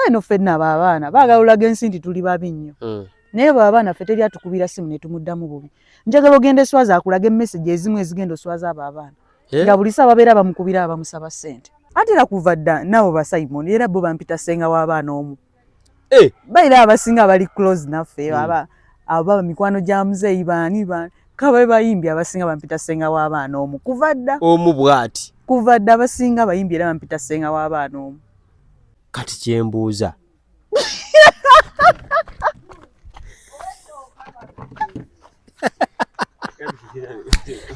eno ffenna abaana baagala ensi tuli babi nnyo naye abaana ffe teri atukubira simu ne tumuddamu bubi njagala ogenda eswaza akulaga message ezimu ezigenda oswaza abo abaana nga buli saa babeera bamukubira abamusaba ssente ate era kuva dda nabo ba Simon era bo bampita ssenga w'abaana omu baira abasinga bali close naffe aba mikwano gya muzeeyi baani kababe bayimbi abasinga bampita ssenga w'abaana omu kuva dda omu bw'ati kuva dda abasinga bayimbi era bampita ssenga w'abaana omu kati kyembuuza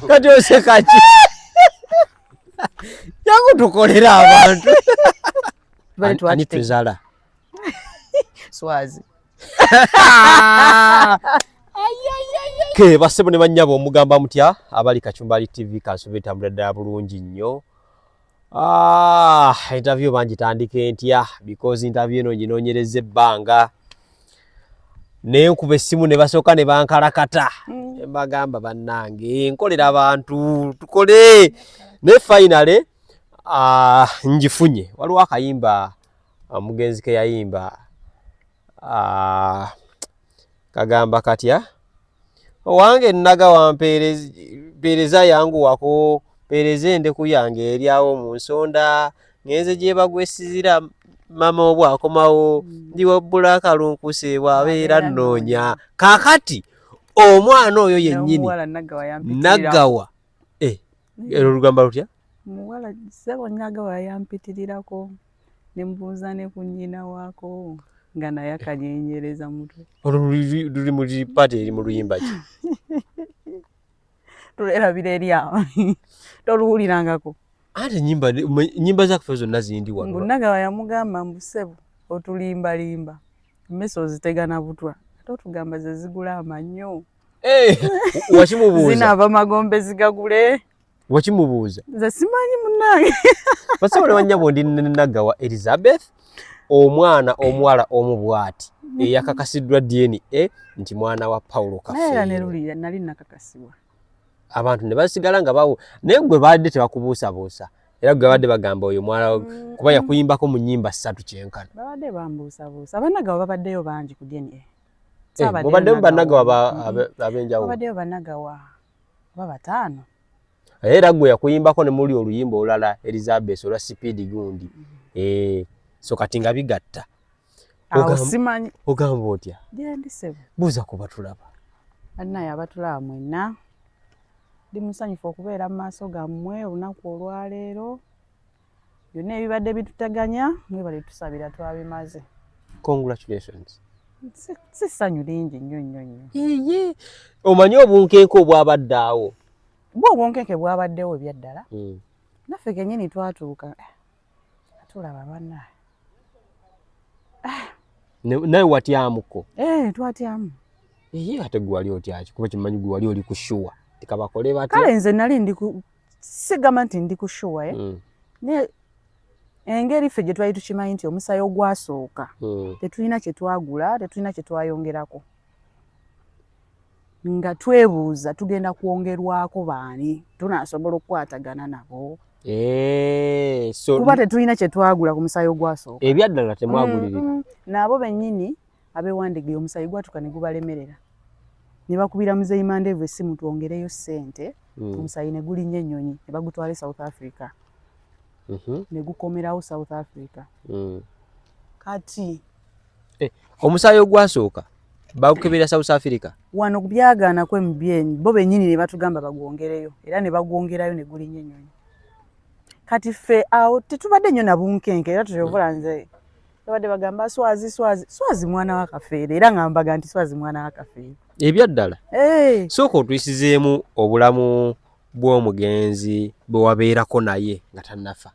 kati oseka ki yangu tukolera abantu ani tuzala swazi ke basebo ne banyabo omugamba mutya abali Kachumbali TV kansobe tambula ddala bulungi nnyo interview bangitandike ntya because interview eno nginoonyereza ebbanga nenkuba essimu ne basooka ne bankalakata mbagamba bannange nkolera abantu tukole ne finally njifunye waliwo akayimba mugenzi ke yayimba kagamba katya owange naga wampeereza yangu wako pereza endeku yange eryawo mu nsonda ngenze gye bagwesizira mama obwakomawo ndiwo bulakalunkuse bwabeera nnoonya kaakati omwana oyo yennyini naggawa ero olugamba lutya muwala sebo nagawa yampitirirako ne mbuuza ne ku nnyina waako nga naye akanyenyereza mutwe luli mu pati eri mu luyimba ki tulerabira eri awo toluwulirangako ate nyimba zakuffe zonna zindi wano nagawa yamugamba mbusebo otulimbalimba emmese ozitegana butwa ate otugamba ze zigula amannyo wakimubuuza zinaava magombe zigagule wakimubuuza ze simanyi munnange basabole banyabo ndi nagawa Elizabeth omwana omuwala omu bwati eyakakasiddwa DNA nti mwana wa Paulo Kafeero naye nali nakakasibwa abantu ne basigala nga bawo naye gwe badde tebakubuusabuusa era gwe badde bagamba oyo mwala kuba yakuyimbako mu nnyimba 3 kyenkana babadde bambuusabuusa abannagawa babaddeyo bangi ku DNA mubaddemu bannagawa ab'enjawulo babaddeyo bannagawa baba 5 era gwe yakuyimbako ne muli oluyimba olulala Elizabeth olwa Speed gundi so kati nga bigatta simanyi ogamba otya gyendisebo buuza ku batulaba annaye abatulaba mwenna ndi musanyufu okubeera mu maaso gammwe olunaku olwaleero byonna ebibadde bituteganya mwebale tusabira twabimaze congratulations si ssanyu lingi nnyo omanyi obunkenke obwabadde awo bwe obunkenke bwabaddewo ebyaddala naffe kennyini twatuuka tulaba bannaye naye watyamuko twatyamu ate gwe wali otyaki kuba kimanyi gwe wali oli kushuwa tikabakole batya kale nze nali sigamba nti ndi kushuwa naye engeri ffe gye twali tukimanyi nti omusaayi ogwasooka tetulina kye twagula tetulina kye twayongerako nga twebuuza tugenda kwongerwako baani tunaasobola okukwatagana nabo kuba tetulina kye twagula ku musaayi ogwasooka ebyaddala temwagulirira naabo bennyini abeewandegeye omusaayi gwatuka ne gubalemerera ne bakubira muzeeyi Mandevu essimu twongereyo ssente omusaayi ne gulinnya ennyonyi ne bagutwale South Africa ne gukomerawo South Africa kati omusaayi ogwasooka bagukebera South Africa wano byagaana kwemubyenyi bo bennyini ne batugamba bagwongereyo era ne bagwongerayo ne gulinnya ennyonyi kati ffe awo tetubadde nnyo na bunkenke era tutyovula nze babadde bagamba swazi mwana wa Kafeero era nga mbaga nti swazi mwana wa Kafeero ebyaddala sooka otuyisizeemu obulamu bw'omugenzi bwe wabeerako naye nga tannafa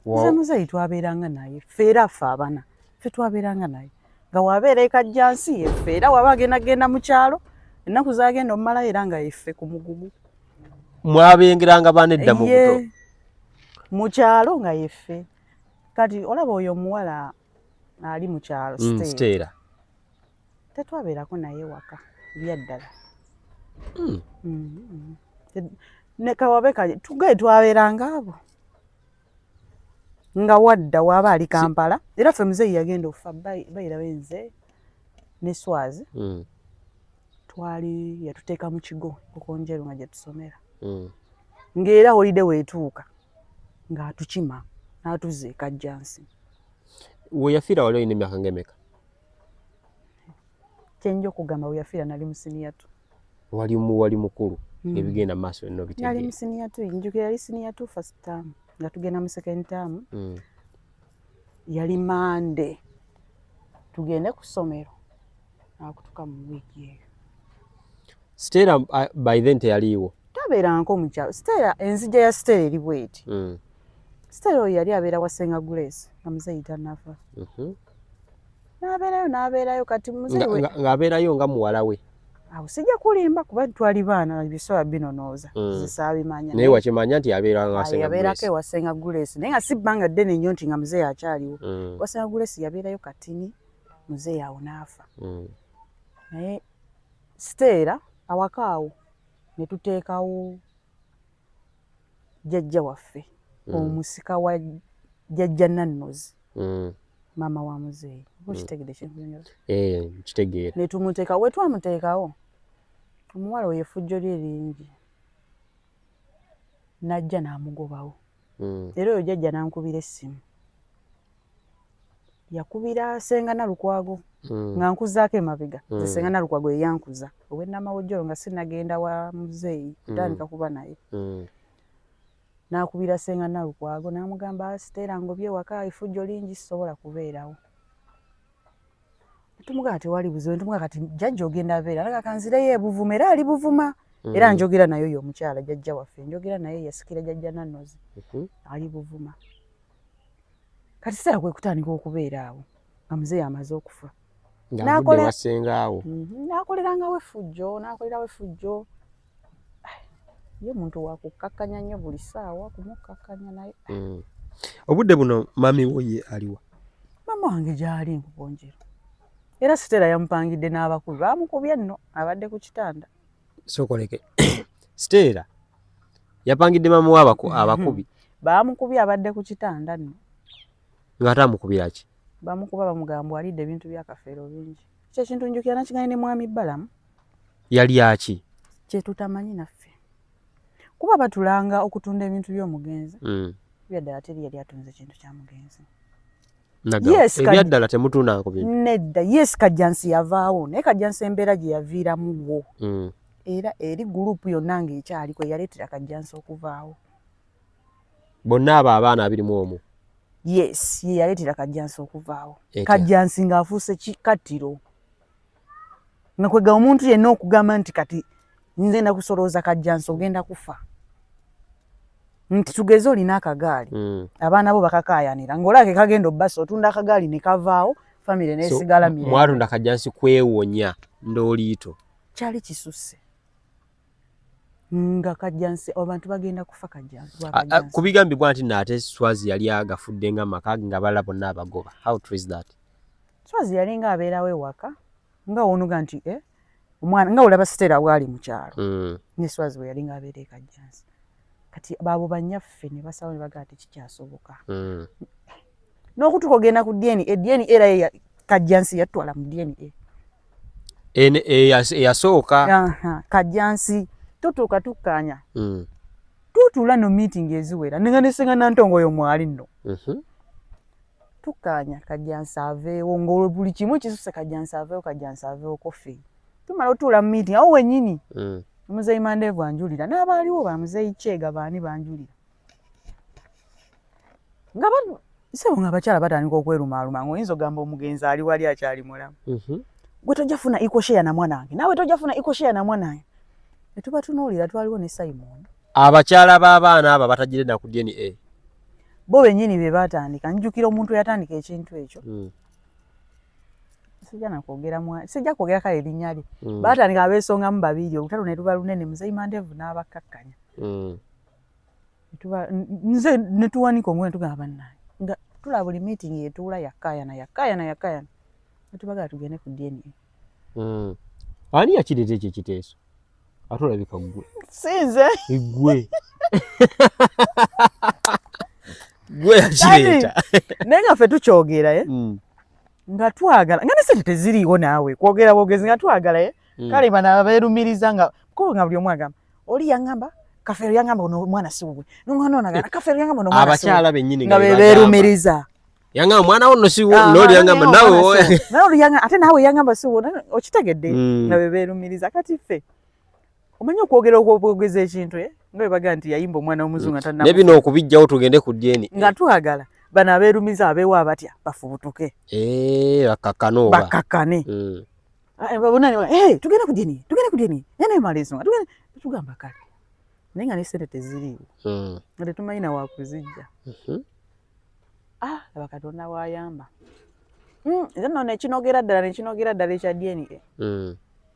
nze muzeeyi twabeeranga naye ffe era ffe abana ffe twabeeranga naye nga wabeera ekajjansi yeffe era waba agendagenda mu kyalo ennaku zagenda omumalayo era nga yeffe ku mugugu mwabengeranga baana edda mu buto mu kyalo nga yeffe kati olaba oyo omuwala ali mu kyalo Steera tetwabeerako naye waka byaddala ne kawabe kaje tugaye twabeeranga abo nga wadda waba ali Kampala era ffe muzeeyi yagenda okufa bayira benze ne Swazi twali yatuteeka mu kigo okonjeru nga gye tusomera ng'era holiday weetuuka ng'atukima n'atuzza e Kajjansi. We yafiira wali olina emyaka ng'emeka? Kyenja okugamba we yafiira nali mu senior 2. Wali mukulu ebigenda maaso nno bitegeera. Nali mu senior 2 njukira yali senior 2 first term nga tugenda mu second term. Yali Mande tugende ku ssomero akutuka mu wiiki eyo. Stella by then teyaliiwo? Tabeeranko mu kyalo. Stella enzija ya Stella eri bweti. Stella oyo yali abeera wa Senga Grace nga muzeeyi tannafa. N'abeerayo kati muzeeyi ng'abeerayo nga muwala we. Awo sijja kulimba kuba twali baana bisoba binonooza zisaabimanya. Naye wakimanya nti yabeera nga Senga Grace? Yabeerako ewa Senga Grace naye nga si bbanga ddene nnyo nti nga muzeeyi akyaliwo. Wa Senga Grace yabeerayo katini muzeeyi awo n'afa. Naye Stella awaka awo ne tuteekawo jjajja waffe omusika wa jjajja Nannozi maama wa muzeeyi. Okitegedde kyenkunyuza? Nkitegeera. Ne tumuteekawo. We twamuteekawo omuwala oyo effujjo lye lingi n'ajja n'amugobawo. Era oyo jjajja n'ankubira essimu. Yakubira Senga Nalukwago nga nkuzaako emabega. Senga Nalukwago ye yankuza ow'ennamawojjolo nga sinnagenda wa muzeeyi kutandika kuba naye. N'akubira Senga Nalukwago n'amugamba Stella ngobye waka effujjo lingi sisobola kubeerawo. Tumugamba tewali buzibu. Tumugamba kati jjajja ogenda abeera alaga kanzireyo e Buvuma era ali Buvuma. Era njogera naye oyo omukyala jjajja waffe njogera naye yasikira jjajja Nannozi ali Buvuma. Kati Stella kwe kutandika okubeera awo nga muzeeyi amaze okufa. Ng'avudde wa Senga awo. N'akolerangawo effujjo. Ye muntu wa kukkakkanya nnyo buli ssaawa kumukkakkanya naye. Obudde buno mami wo ye aliwa? Maama wange gy'ali Nkukonjero. Era Stella yamupangidde n'abakulu baamukubye nno abadde ku kitanda. Sokoleke. Stella yapangidde maama we abakubi? Baamukubye abadde ku kitanda nno. Ng'ate amukubira ki? Bamukuba bamugamba alidde ebintu bya kafeero bingi. Kye kintu njukira nakiganye ne mwami Balamu. Yali aki? Kye tutamanyi naffe. Kuba batulanga okutunda ebintu by'omugenzi. Byaddala teri yali atunze kintu kya mugenzi. Ebyaddala temutundangako bintu? Nedda. Yes, Kajjansi yavaawo naye Kajjansi embeera gye yaviiramu wo. Era eri guruupu yonna ng'ekyaliko yaleetera Kajjansi okuvaawo. Bonna abo abaana 21? Yes, ye yaleetera Kajjansi okuvaawo. Kajjansi ng'afuuse kikattiro. Nga kwega omuntu yenna okugamba nti kati nze nakusolooza Kajjansi ogenda kufa. Nti tugeze olina akagaali. Abaana bo bakakaayanira. Ng'olake kagenda obbasa otunda akagaali ne kavaawo famire n'esigala mirembe. Mwatunda Kajjansi kwewonya nd'oliito? Kyali kisusse. Nga Kajjansi abantu bagenda kufa Kajjansi. Kubigambibwa nti naate Swazi yali agafudde nga maka nga balala bonna abagoba. How true is that? Swazi yali nga abeerawo ewaka nga wonuga nti omwana nga olaba Stella bwali mu kyalo. Ne Swazi bwe yali nga abeera e Kajjansi. Kati baabo bannyaffe ne basawo ne bagaa tekikyasoboka. N'okutuka ogenda ku DNA. DNA era Kajjansi yatwala mu DNA. Eyasooka. Kajjansi tutuuka tukkaanya. Tutuula no meeting eziwera nga ne Senga Nantongo oyo mwali nno. Tukkaanya Kajjansi aveewo ng'olwo buli kimu kisusse Kajjansi aveewo kofi. Tumala otuula mu meeting awo wennyini. Muzeeyi Mandeevu anjulira n'abaaliwo ba muzeeyi Kyega baani banjulira. Sebo ng'abakyala batandika okwerumaaluma ng'oyinza ogamba omugenzi ali wali akyali mulamu. Gwe tojja funa equal share na mwanange naawe tojja funa equal share na mwanange. Ne tuba tunuulira twaliwo ne Simon. Abakyala b'abaana abo batagire na ku DNA. Bo bennyini be baatandika. Njukira omuntu eyatandika ekintu ekyo. Sijja kwogera kale erinnya lye. Baatandika abeesongamu babiri olutalo ne luba lunene muzeeyi Mandeevu n'abakkakkanya. Nze ne tuwanika omwana tugamba bannange nga tulaba buli meeting yetuula yakkaayana. Ne tubagala tugende ku DNA. Ani yakireeta ekyo ekiteeso? Ate olabika ggwe. Sinze. Ggwe. gwe yakireeta naye nga ffe tukyogera nga twagala nga ne sente teziriiwo naawe kwogera bwogezi nga twagala kale bana beerumiriza nga ko nga buli omu agamba oli yaŋŋamba Kafeero yaŋŋamba ono omwana si wuwe n'omwana ono agamba Kafeero yaŋŋamba ono omwana si wuwe abakyala bennyini nga beerumiriza yaŋŋamba mwana wo nno si wuwe n'oli yaŋŋamba nawe ate naawe yaŋŋamba si wuwe okitegedde nga beerumiriza kati ffe omanyi okwogera okwogeza ekintu nga bwe bagaa nti yayimba omwana w'omuzungu atanna ne bino okubijjawo tugende ku DNA nga twagala bano abeerumiza abeewo abatya bafubutuke bakakkane tugende ku DNA ene emala ensonga tugamba kale naye nga ne ssente teziriiwo nga tetumanyi na wakuzijja laba Katonda wayamba nno nekinogera ddala ekya DNA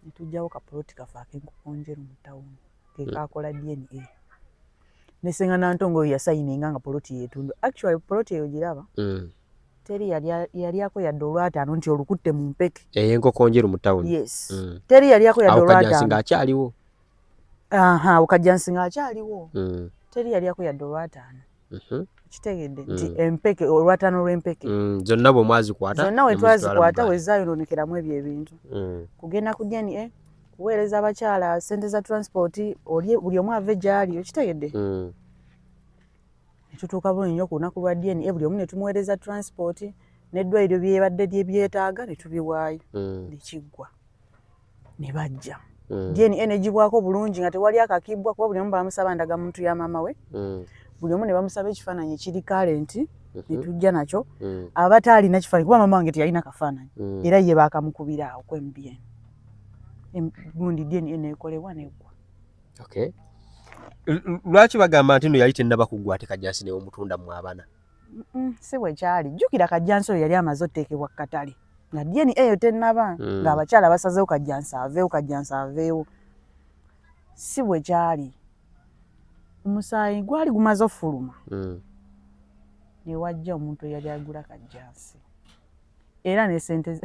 netujjawo kapoloti kafe ak'enkoko njeru mu tawuni kekakola DNA nesenga Nantongo oyo yasayininga nga poloti yetundu actually poloti eyo giraba teri yalyako yadde olwataano nti olukutte mu mpeke enkoko njeru mu tawuni yes teri yalyako yadde olwataano nga akyaliwo Okajjansi nga akyaliwo teri yalyako yadde olwataano kitegedde nti empeke olwataano lw'empeke zonna bwe mwazikwata zonna we twazikwata we zaayononekeramu ebyo ebintu kugenda ku DNA kuweereza abakyala ssente za transport buli omu ave gy'ali okitegedde netutuuka bulungi nnyo ku lunaku lwa DNA buli omu ne tumuweereza transport n'eddwaliro byebadde byetaaga ne tubiwaayo nekiggwa ne bajja DNA negibwako bulungi nga tewali akakibbwa kuba buli omu bamusaba ndaga muntu ya maama we buli omu ne bamusaba ekifaananyi ekiri kalenti ne tujja nakyo aba taalina kifaananyi kuba maama wange teyalina kafaananyi era ye baakamukubira awo kwembien gundi DNA neekolebwa neggwa lwaki bagamba nti nno yali tennaba kuggwa ate Kajjansi ne omutunda mu abana si bwe kyali jjukira Kajjansi oyo yali amaze otteekebwa ku katale nga DNA eyo tennaba ng'abakyala basazeewo Kajjansi aveewo si bwe kyali omusaayi gwali gumaze ofuluma ne wajja omuntu eyali agula Kajjansi era ne sente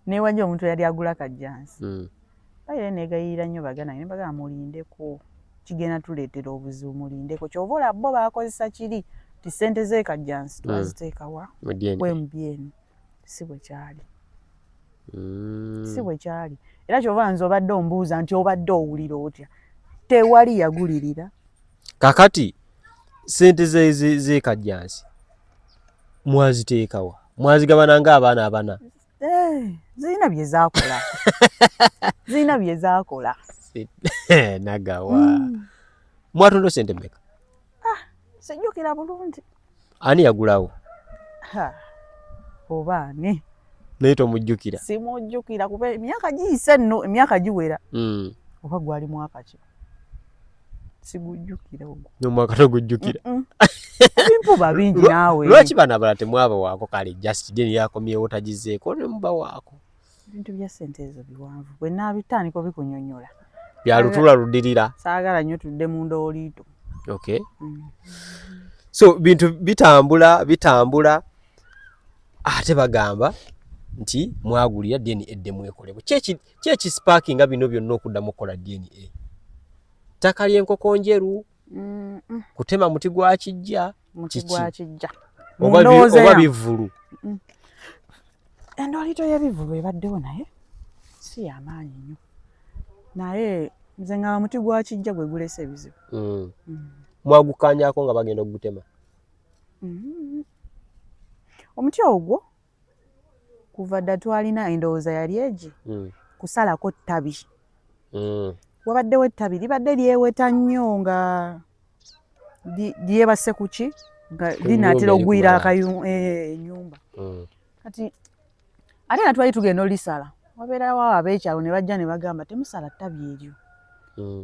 ne wajja omuntu eyali agula Kajjansi bayire negayirira nnyo bagana ne bagamba mulindeko kigenda tuleetera obuzibu mulindeko kyova olaba bo baakozesa kiri ti ssente ze Kajjansi twaziteekawa kwembyeni si bwe kyali si bwe kyali era kyova nze obadde ombuuza nti obadde owulira otya tewali yagulirira kakati ssente ze Kajjansi mwaziteekawa mwazigabana ng'abaana abana zirina bye zaakola zirina bye zaakola nagawa mwatunda ssente mmeka sijjukira bulungi ani yagulawo oba ani naye tomujjukira simujjukira kuba emyaka giyise nno emyaka giwera oba gwali mwaka ki sigujjukira ogwo n'omwaka togujjukira ebimpuba bingi naawe lwaki bana abala temwaba waako kale just deni yakomyewo tagizeeko ne muba waako ebintu bya ssente ezo biwanvu bwe naabitandika bikunyonyola bya lutula ludirira saagala nnyo tudde mu ndooliito so bintu bitambula ate bagamba nti mwagulira DNA edde mwekolebwa kyekisparkinga bino byonna okuddamu okukola DNA ttaka ly'enkoko njeru kutema muti gwa kijja oba bivulu endooliito y'ebivulu ebaddewo naye si yamaanyi nnyo naye nze nga muti gwa kijja gwe guleese ebizibu mwagukanyako nga bagenda okugutema omuti ogwo kuva dda twalina endowooza yali egi kusalako ttabi wabaddewo ettabi libadde lyeweta nnyo nga lyebase ku ki nga linaatera okugwira ennyumba kati ate nga twali tugenda olisala wabeerawo ab'ekyalo ne bajja ne bagamba temusala ttabi eryo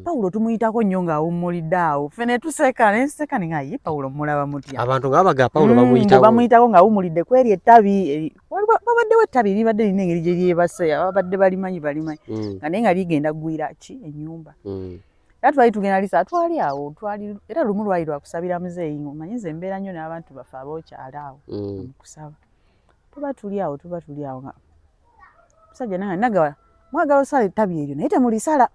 Pawulo tumuyitako nnyo ng'awummulidde awo ffe ne tuseka nenseka ne nga ye Pawulo mulaba mutya abantu nga baga Pawulo bamuyitako ng'awummulidde kweri ettabi wabaddewo ettabi libadde lirina engeri gye lyebase ababadde balimanyi nga naye nga ligenda kugwira ki ennyumba era twali tugenda lisala twali awo era lumu lwali lwakusabira muzeeyi omanyi nze mbeera nnyo n'abantu baffe abookyala awo mukusaba tuba tuli awo nga musajja nange nagaba mwagala osala ettabi eryo naye temulisala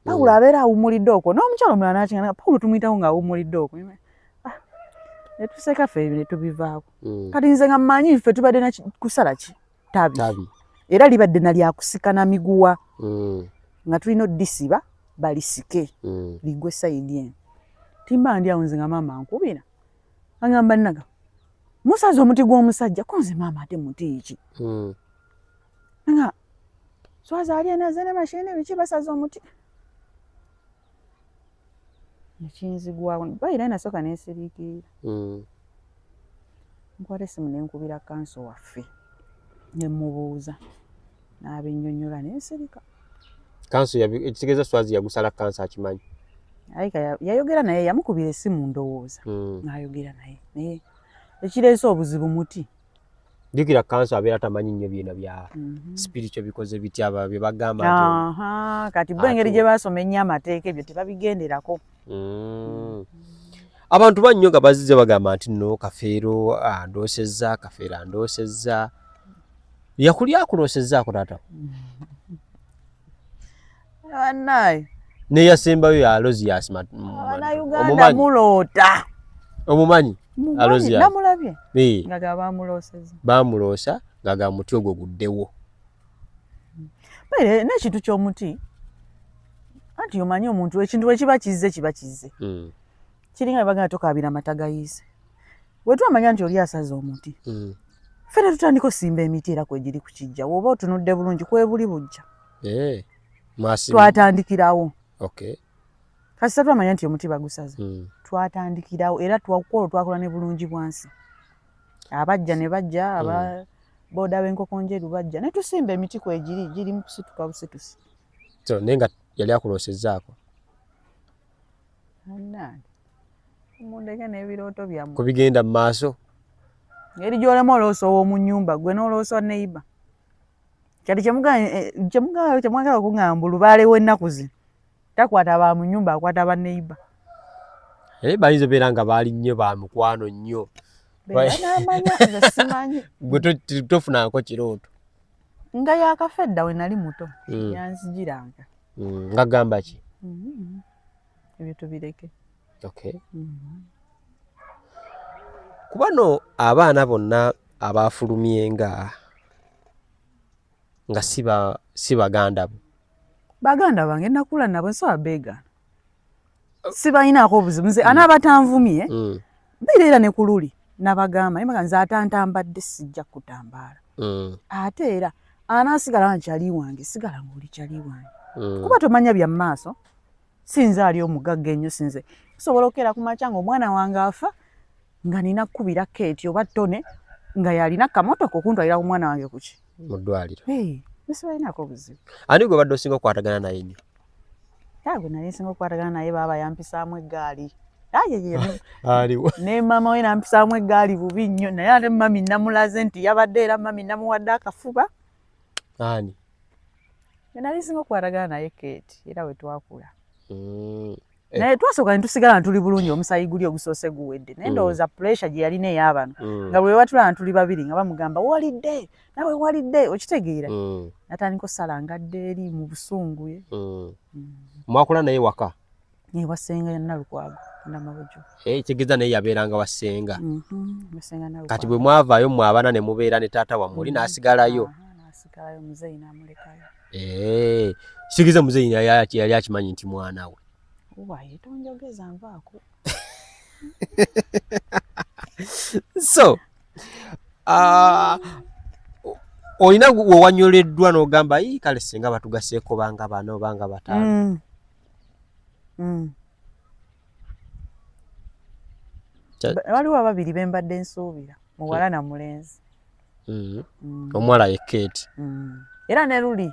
Pawulo abeera awummulidde okwo n'omukyalo omulala n'akingana Pawulo tumuyitawo ng'awummulidde okwo ne tuseka ffe ne tubivaako. Kati nze nga mmanyi ffe tubadde na kusala ki tabi era libadde na lyakusikana miguwa nga tulina oddisiba balisike ligwe sayidi eno. Timba ndi awo nze nga maama ankubira agamba nnaga musaza omuti gw'omusajja ko nze maama ate muti ki nga swaza ali enaze ne mashini biki basaza omuti nekinzigwawo bayira nasooka nensiriikirira nkwata essimu nenkubira kanso waffe nemubuuza n'abennyonnyola nensirika. Kanso ekitegeeza Swazi yagusala kanso akimanyi ayika yayogera naye yamukubira essimu ndowooza n'ayogera naye ekireese obuzibu muti jjukira kanso abeera tamanyi nnyo byena bya spiritual bikoze bitya bye bagamba kati bo engeri gye baasoma ennyo amateeka ebyo tebabigenderako. Abantu bannyo nga bazizze bagamba nti nno Kafeero andoosezza yakuli akulosezzaako taata bannaye neyasembayo ya Alozias Bannayuganda muloota omumanyi Alozias namulabye nga bamuloosa nga ga muti ogwo guddewo n'ekintu ky'omuti anti omanyi omuntu ekintu wekiba kizze kiringa bagenda tokaabira mata gayiise wetwamanya nti oli asaza omuti ffe ne tutandika osimba emiti era kwegiri ku kijja woba otunudde bulungi kwebuli bujja twatandikirawo kasita twamanya nti omuti bagusaza twatandikirawo era twakola ne bulungi bwansi abajja ne bajja ababooda b'enkoko njeru bajja ne tusimba emiti kwegiri giri mu kusituka busitusi naye nga yali akulosezzaako mundeke n'ebirooto byammwe kubigenda mu maaso ngeri gy'olema oloosa ow'omu nnyumba gwe n'oloosa neiba kati kyemwagala okuŋŋamba olubaale w'ennaku zino takwata ba mu nnyumba akwata ba neiba bayinza obeera nga baali nnyo ba mukwano nnyo namanya nze simanyi gwe tofunanko kirooto nga yakafa edda we nali muto yanzigiranga nga gamba ki ebyo tubireke. Kubano abaana bonna abafulumye nga si baganda bange nakula nabo nsaba beegaana sibalinaako obuzibu nze anaabatanvumye mbeera ne ku luli nabagamba naye nze atantambadde sijja kutambaala ate era anaasigala nkyali wange sigala ng'oli kyali wange kuba tomanya bya maaso sinze ali omugagga ennyo sinze kusobola okera ku makya ng'omwana wange afa nga nina kkubira keeti oba ttone nga yalina kamotoka okuntwalira ku mwana wange kuki mu ddwaliro sibalinaako obuzibu. Ani gwe badde osinga okukwatagana naye nnyo? Gwe nali nsinga okukwatagana naye baaba yampisaamu eggaali ne maama we nampisaamu eggaali bubi nnyo naye ate mami namulaze nti yabadde era mami namuwadde akafuba. Ani? Nali nsinga okukwatagana naye keeti era we twakula naye twasooka ne tusigala ntuli bulungi omusayi guli ogusoose guwedde naye ndowooza puresha gye yalina ey'abano nga bwe batulaba ntuli babiri nga bamugamba walidde nawe walidde okitegeera natandika osalangadde eri mu busungu mwakula naye waka wasenga ya Nalukwago Namabujo kitegeeza naye yabeeranga wasenga kati bwe mwavaayo mwabana ne mubeera ne taata wammwe oli n'asigalayo muzeeyi n'amulekayo kitegeeza muzeeyi yali akimanyi nti mwana we waye tonjogeza nvaako so olina wewanyoleddwa n'ogamba kale singa batugaseeko banga bano banga bataano waliwo ababiri be mbadde nsuubira muwala na mulenzi omuwala ye Kate era ne luli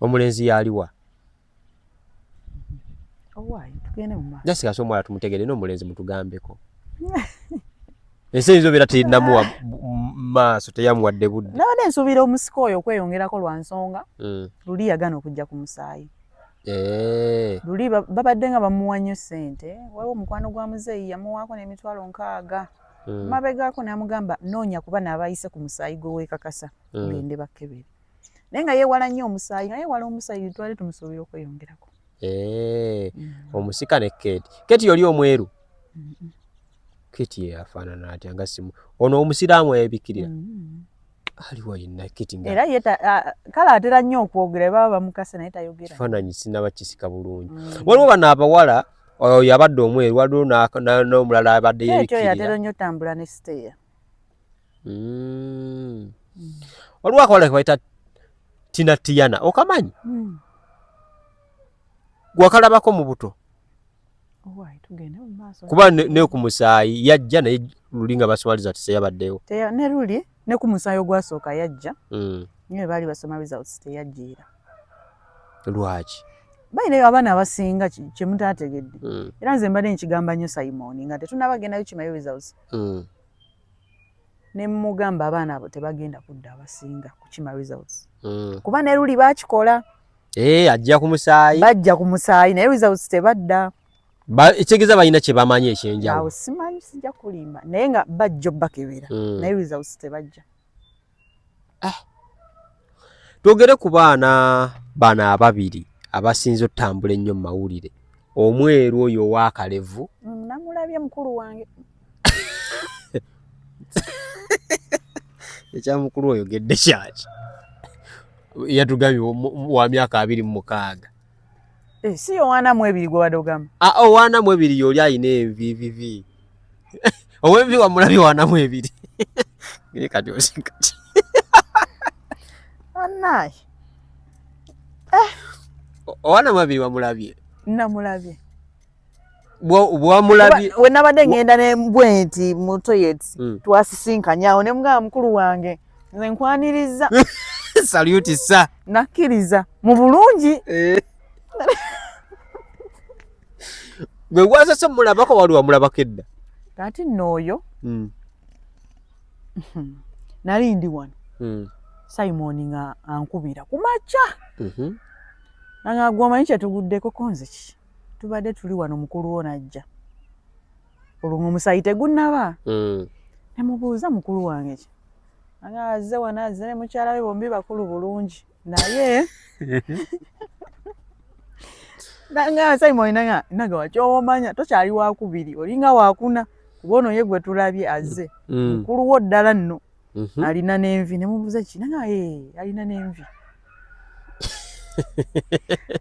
omulenzi yaliwa owaayi tugende mu maaso jasigasa omuwala tumutegere n'omulenzi mutugambeko ensi eyinza obeera terinamuwa maaso teyamuwadde budde nabadde nsuubira omusiko oyo okweyongerako lwa nsonga luli yagana okujja ku musaayi luli babadde nga bamuwa nnyo ssente waliwo omukwano gwa muzeeyi yamuwaako n'emitwalo 60 mabegaako n'amugamba noonya kuba n'abayise ku musaayi gwe weekakasa ngende bakkebere naye nga yeewala nnyo omusaayi nga yeewala omusaayi twali tumusuubira okweyongerako Omusika ne Keti. Keti yoli omweru. Keti yafaanana atya nga simu. Ono omusiraamu eyabikirira. Aliwo yenna Keti nga. Era yeta kala atera nnyo okwogera baba bamukase naye tayogera. Kifaananyi sinaba kisika bulungi. Waliwo bano abawala oyo abadde omweru waliwo n'omulala abadde yeebikirira. Ekyo yatera nnyo tambula ne Steya. Waliwo akawala kebayita Tina Tiana okamanyi? Gwakalabako mu buto. Kuba ne ku musaayi yajja naye luli nga baswaliza teseyabaddeyo. Ne luli ne ku musaayi ogwasooka yajja. Niwe baali basoma results teyajjiira. Lwaki? Bayinayo abaana abasinga kye mutaategedde. Era nze mbadde nkigamba nnyo Simon nga tetunnabagendayo kimayo results. Ne mugamba abaana abo tebagenda kudda abasinga kukima results. Kuba ne luli baakikola. Ajja ku musaayi. Bajja ku musaayi naye results tebadda. Ekitegeeza balina kye bamanyi ekyenjawulo. Awo simanyi sijja kulimba naye nga bajja bakebera naye results tebajja. Twogere ku baana bana ababiri abasinze otambula ennyo mu mawulire. Omweru oyo ow'akalevu. Namulabye mukulu wange. Ekya mukulu oyo gedde kyaki? Yatugambye wa myaka 26. Si Yohana mu 2 gwe badogama. Owana mu 2 yoli ayina envivivi. Ow'envi wamulabye wana mu 2. Kati osikati. Anayi. Owana mu 2 wamulabye. Namulabye. Bwamulabye. We nabadde ngenda ne Bwenti mu toilet. Twasisinkanya ne mugamba mukulu wange. Nze nkwaniriza. Salute sa. Nakkiriza mu bulungi. Gwe gwasase mulabako wali wamulabako edda. Kati n'oyo. Nali ndi wano. Simon nga ankubira ku makya. Nga gwomanyi kyetuguddeko konze ki. Tubadde tuli wano mukulu wo najja. Olwo omusaayi tegunnaba. Ne mubuuza mukulu wange ki. Nga azze wano azze ne mukyala we bombi bakulu bulungi. Naye nanga Simon nanga wakyomanya tokyali wakubiri olinga wakuna kubono ye gwe tulabye azze mukulu wo ddala nno alina n'envi ne mubuuza ki nanga alina n'envi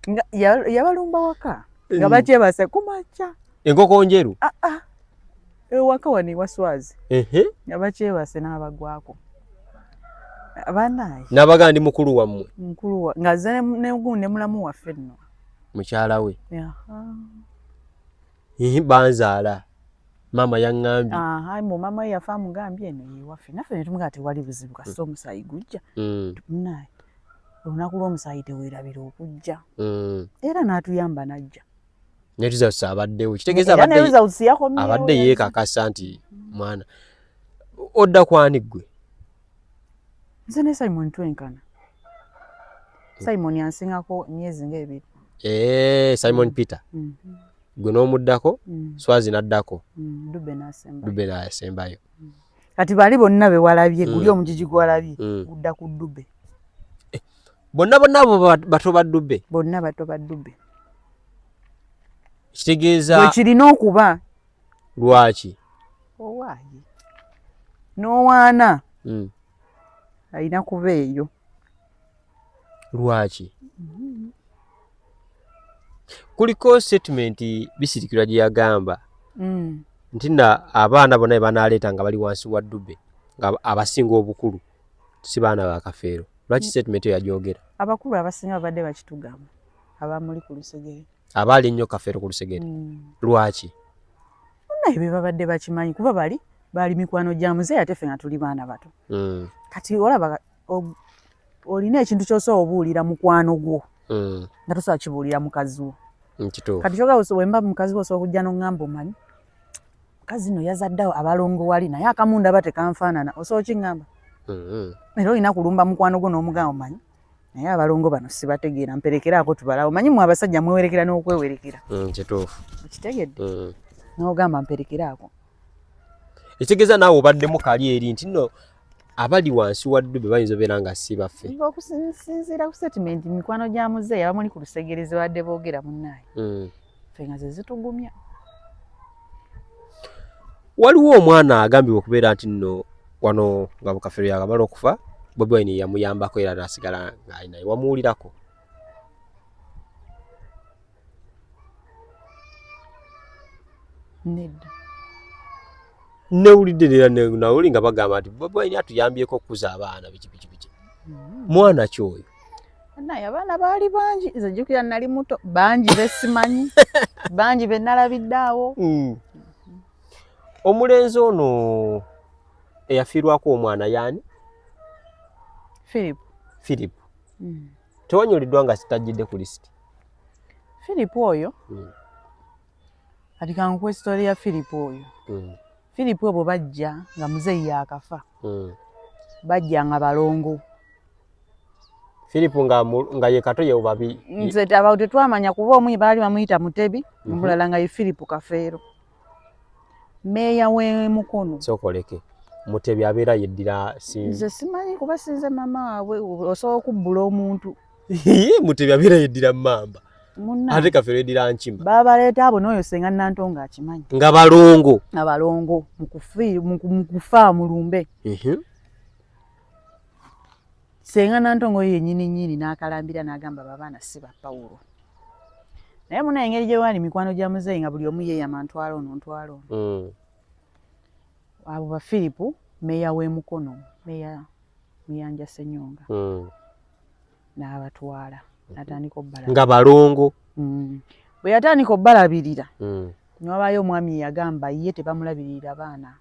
nga yabalumba waka nga bakyebase kumakya enkoko njeru waka wano waswazi nga bakyebase n'abagwako abanaye n'abaga ndi mukulu wammwe nga azze ne mulamu waffe nno mukyala we banzaala mama yaŋŋambye mu mama we yafa amugambye eno yewaffe naffe ne tumugamba tewali buzibu kasita omusaayi gujja naye olunaku lw'omusaayi teweerabira okujja era n'atuyamba najja ne results abaddewo kitegeeza abadde yeekakasa nti mwana odda kwani ggwe nze ne Simon twenkana Simon yansingako myezi ng'ebiri Simon Peter. Gwe n'omuddako Swazi naddako Dube n'asembayo. Kati bali bonna be walabye guli omujiji gwalabye gudda ku Dube. Bonna abo bato ba Dube. Bonna bato ba Dube. Kitegeeza bwe kirina okuba. Lwaki? Owaayi. N'owaana. Alina kuba eyo. Lwaki? Kuliko statement bisirikirwa gye yagamba nti abaana bonna be banaleeta nga bali wansi wa Dube nga abasinga obukulu si baana ba Kafeero. Lwaki statement eyo yagyogera? Abakulu abasinga babadde bakitugamba abamuli ku Lusegere. Abaali ennyo Kafeero ku Lusegere. Lwaki? Naye be babadde bakimanyi kuba bali mikwano gya muzeeyi ate ffe nga tuli baana bato. Kati olaba olina ekintu ky'osobola obuulira mukwano gwo nga tosobola kibuulira mukazi wo. Kati kyoga wemba mukazi wo osobola okujja n'oŋŋamba omanyi mukazi no yazaddewo abalongo wali naye akamunda ba tekanfaanana osobola kiŋŋamba. Era olina kulumba mukwano gwo n'omugamba omanyi naye abalongo bano sibategeera mperekeraako tubalawo omanyi mwe abasajja mwewerekera n'okwewerekera. Kituufu. Okitegedde n'ogamba mperekeraako. Ekitegeeza naawe obaddemu kali eri nti nno abali wansi wa Ddube bayinza obeera nga si baffe. Okusinziira ku statement mikwano gya muzeeyi abamuli ku lusegerezi badde boogera munnaye. Ffe nga ze zitugumya. Waliwo omwana agambibwa okubeera nti nno wano nga Bukafero yakamala okufa Bobi Wine yamuyambako era n'asigala ng'ayinaye. Wamuwulirako? Nedda. Newulidde era nawuli nga bagamba nti Bobi Wine atuyambyeko okukuza abaana biki. Mwana ki oyo? Naye abaana baali bangi, nze jjukira nali muto, bangi besimanyi, bangi be nalabidde awo. Omulenzi ono eyafiirwako omwana yaani? Philip. Tewanyuliddwa nga sitajjidde ku lisiti. Philip oyo kati kankuwa esitori ya Philip oyo. Philip bwe bajja nga muzeeyi yakafa, bajja nga balongo. Philip nga ye kato ye babi. Nze abawo tetwamanya kuba omu baali bamuyita Mutebi, omulala nga ye Philip Kafeero. Meeya w'e Mukono. Sokoleke. Mutebi abeera yeddira sinzi. Nze simanyi kuba sinze mama waabwe osobola okubbula omuntu. Mutebi abeera yeddira Mamba. Ate Kafeero yeddira Nkima. Babaleeta abo n'oyo Ssenga Nantongo akimanyi. Nga balongo. Abalongo mu kufa mu lumbe. Ssenga Nantongo yennyini n'akalambira n'agamba babaana si ba Pawulo. Naye munaye engeri gye wali mikwano gya muzeeyi nga buli omu yeeyama ntwala ono. Abo ba Philip, meeya w'e Mukono, meeya Muyanja Ssenyonga. N'abatwala. N'atandika obbalabirira. Nga balongo. Bwe yatandika obbalabirira, ne wabaayo omwami yagamba ye tebamulabirira baana.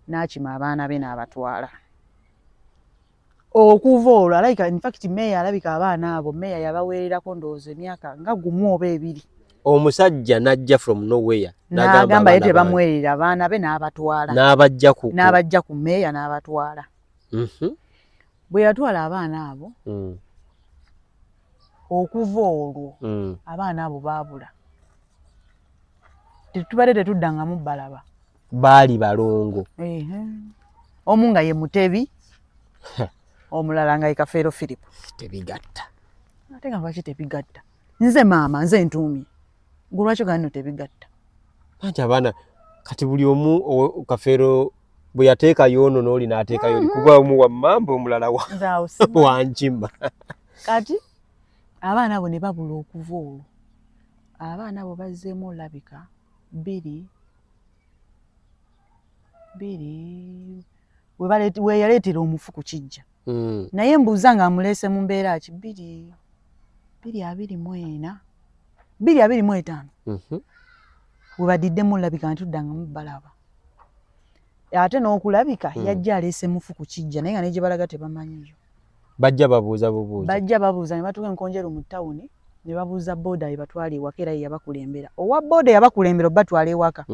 N'akima abaana be n'abatwala. Okuva olwo alabika in fact meeya alabika abaana abo meeya yabaweererako ndowooza emyaka nga gumu oba ebiri. Omusajja n'ajja from nowhere n'agamba ye tebamuweerera abaana be n'abatwala. N'abajja ku meeya n'abatwala. Bwe yatwala abaana abo okuva olwo abaana abo baabula. Tetubadde tetuddangamu balaba. Baali balongo. Omu nga ye Mutebi, omulala nga ye Kafeero Philip. Tebigatta. Ate nga lwaki tebigatta? Nze maama, nze ntuumye. Gwe lwaki ogamba tebigatta? Anti abaana kati buli omu Kafeero bwe yateekayo ono n'oli n'ateekayo oli kuba omu wa Mamba omulala wa Nkima. Kati abaana abo ne babula okuva olwo. Abaana abo bazzeemu olabika bbiri we yaleetera omufu ku kijja. Naye mbuuza nga amuleese mu mbeera ki 224 225 we badiddemu olabika nti tuddangamu balaba. Ate n'okulabika yajja aleese mufu ku kijja naye nga ne gye balaga tebamanyiyo. Bajja babuuza ne batuuka enkonjeru mu ttawuni ne babuuza booda ye batwala ewaka era ye yabakulembera. Owa booda yabakulembera batwala ewaka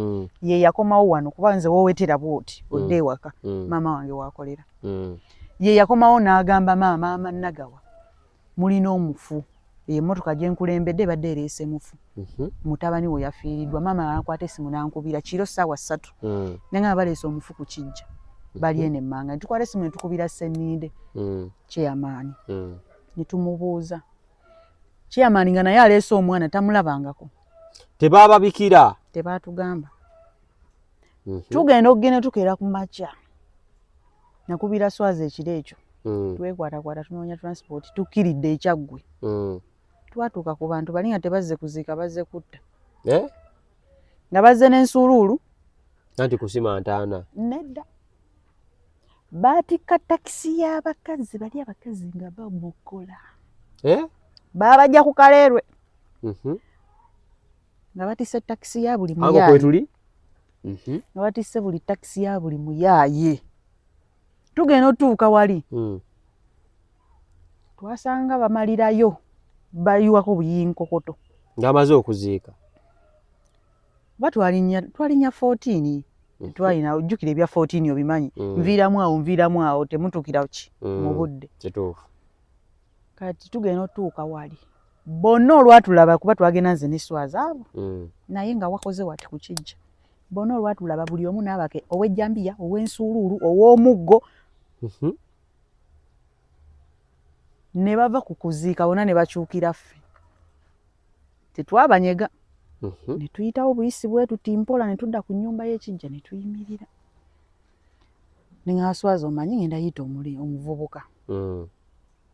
ye yakomawo wano kuba nze woowetera bwoti odde ewaka maama wange waakolera. Ye yakomawo n'agamba maama Nagawa mulina omufu emmotoka gye nkulembedde badde ereese mufu. Mutabani we yafiiriddwa. Maama n'akwata essimu n'ankubira kiro ssaawa 3 nga baleese omufu ku kijja bali eno emmanga. Tukwata essimu ne tukubira Ssenninde chairman ne tumubuuza. Chairman nga naye aleese omwana tamulabangako. Tebaababikira. Tebaatugamba. Tugenda okugenda tukeera ku makya. Nakubira Swazi ekiro ekyo. Twekwatakwata tunoonya transport tukkiridde ekyaggwe. Twatuuka ku bantu bali nga tebazze kuziika bazze kutta. Nga bazze n'ensuuluulu. Anti kusima ntaana. Nedda. Baatikka takisi y'abakazi bali abakazi nga bamukola. Baabajja ku Kaleerwe. Nga batisse takisi ya buli muyaaye. Abo kwe tuli? Nga batisse buli takisi ya buli muyaaye. Tugenda otuuka wali. Twasanga bamalirayo bayiwako buyinkokoto. Ng'amaze okuziika. Twalinya 14. Twalina ojjukira ebya 14 obimanyi. Nviiramu awo temutuukira ki mu budde. Kituufu. Kati tugenda otuuka wali. Bonna olwatulaba kuba twagenda nze ne Swazi abo. Naye nga wakoze wati ku kijja. Bono olwatulaba buli omu n'abake ow'ejjambiya ow'ensuuluulu ow'omuggo ne bava ku kuziika bonna ne bakyukira ffe tetwabanyega ne tuyitawo buyisi bwetu timpola ne tudda ku nnyumba y'ekijja ne tuyimirira ne ŋŋaswaza omanyi ngenda yita omuvubuka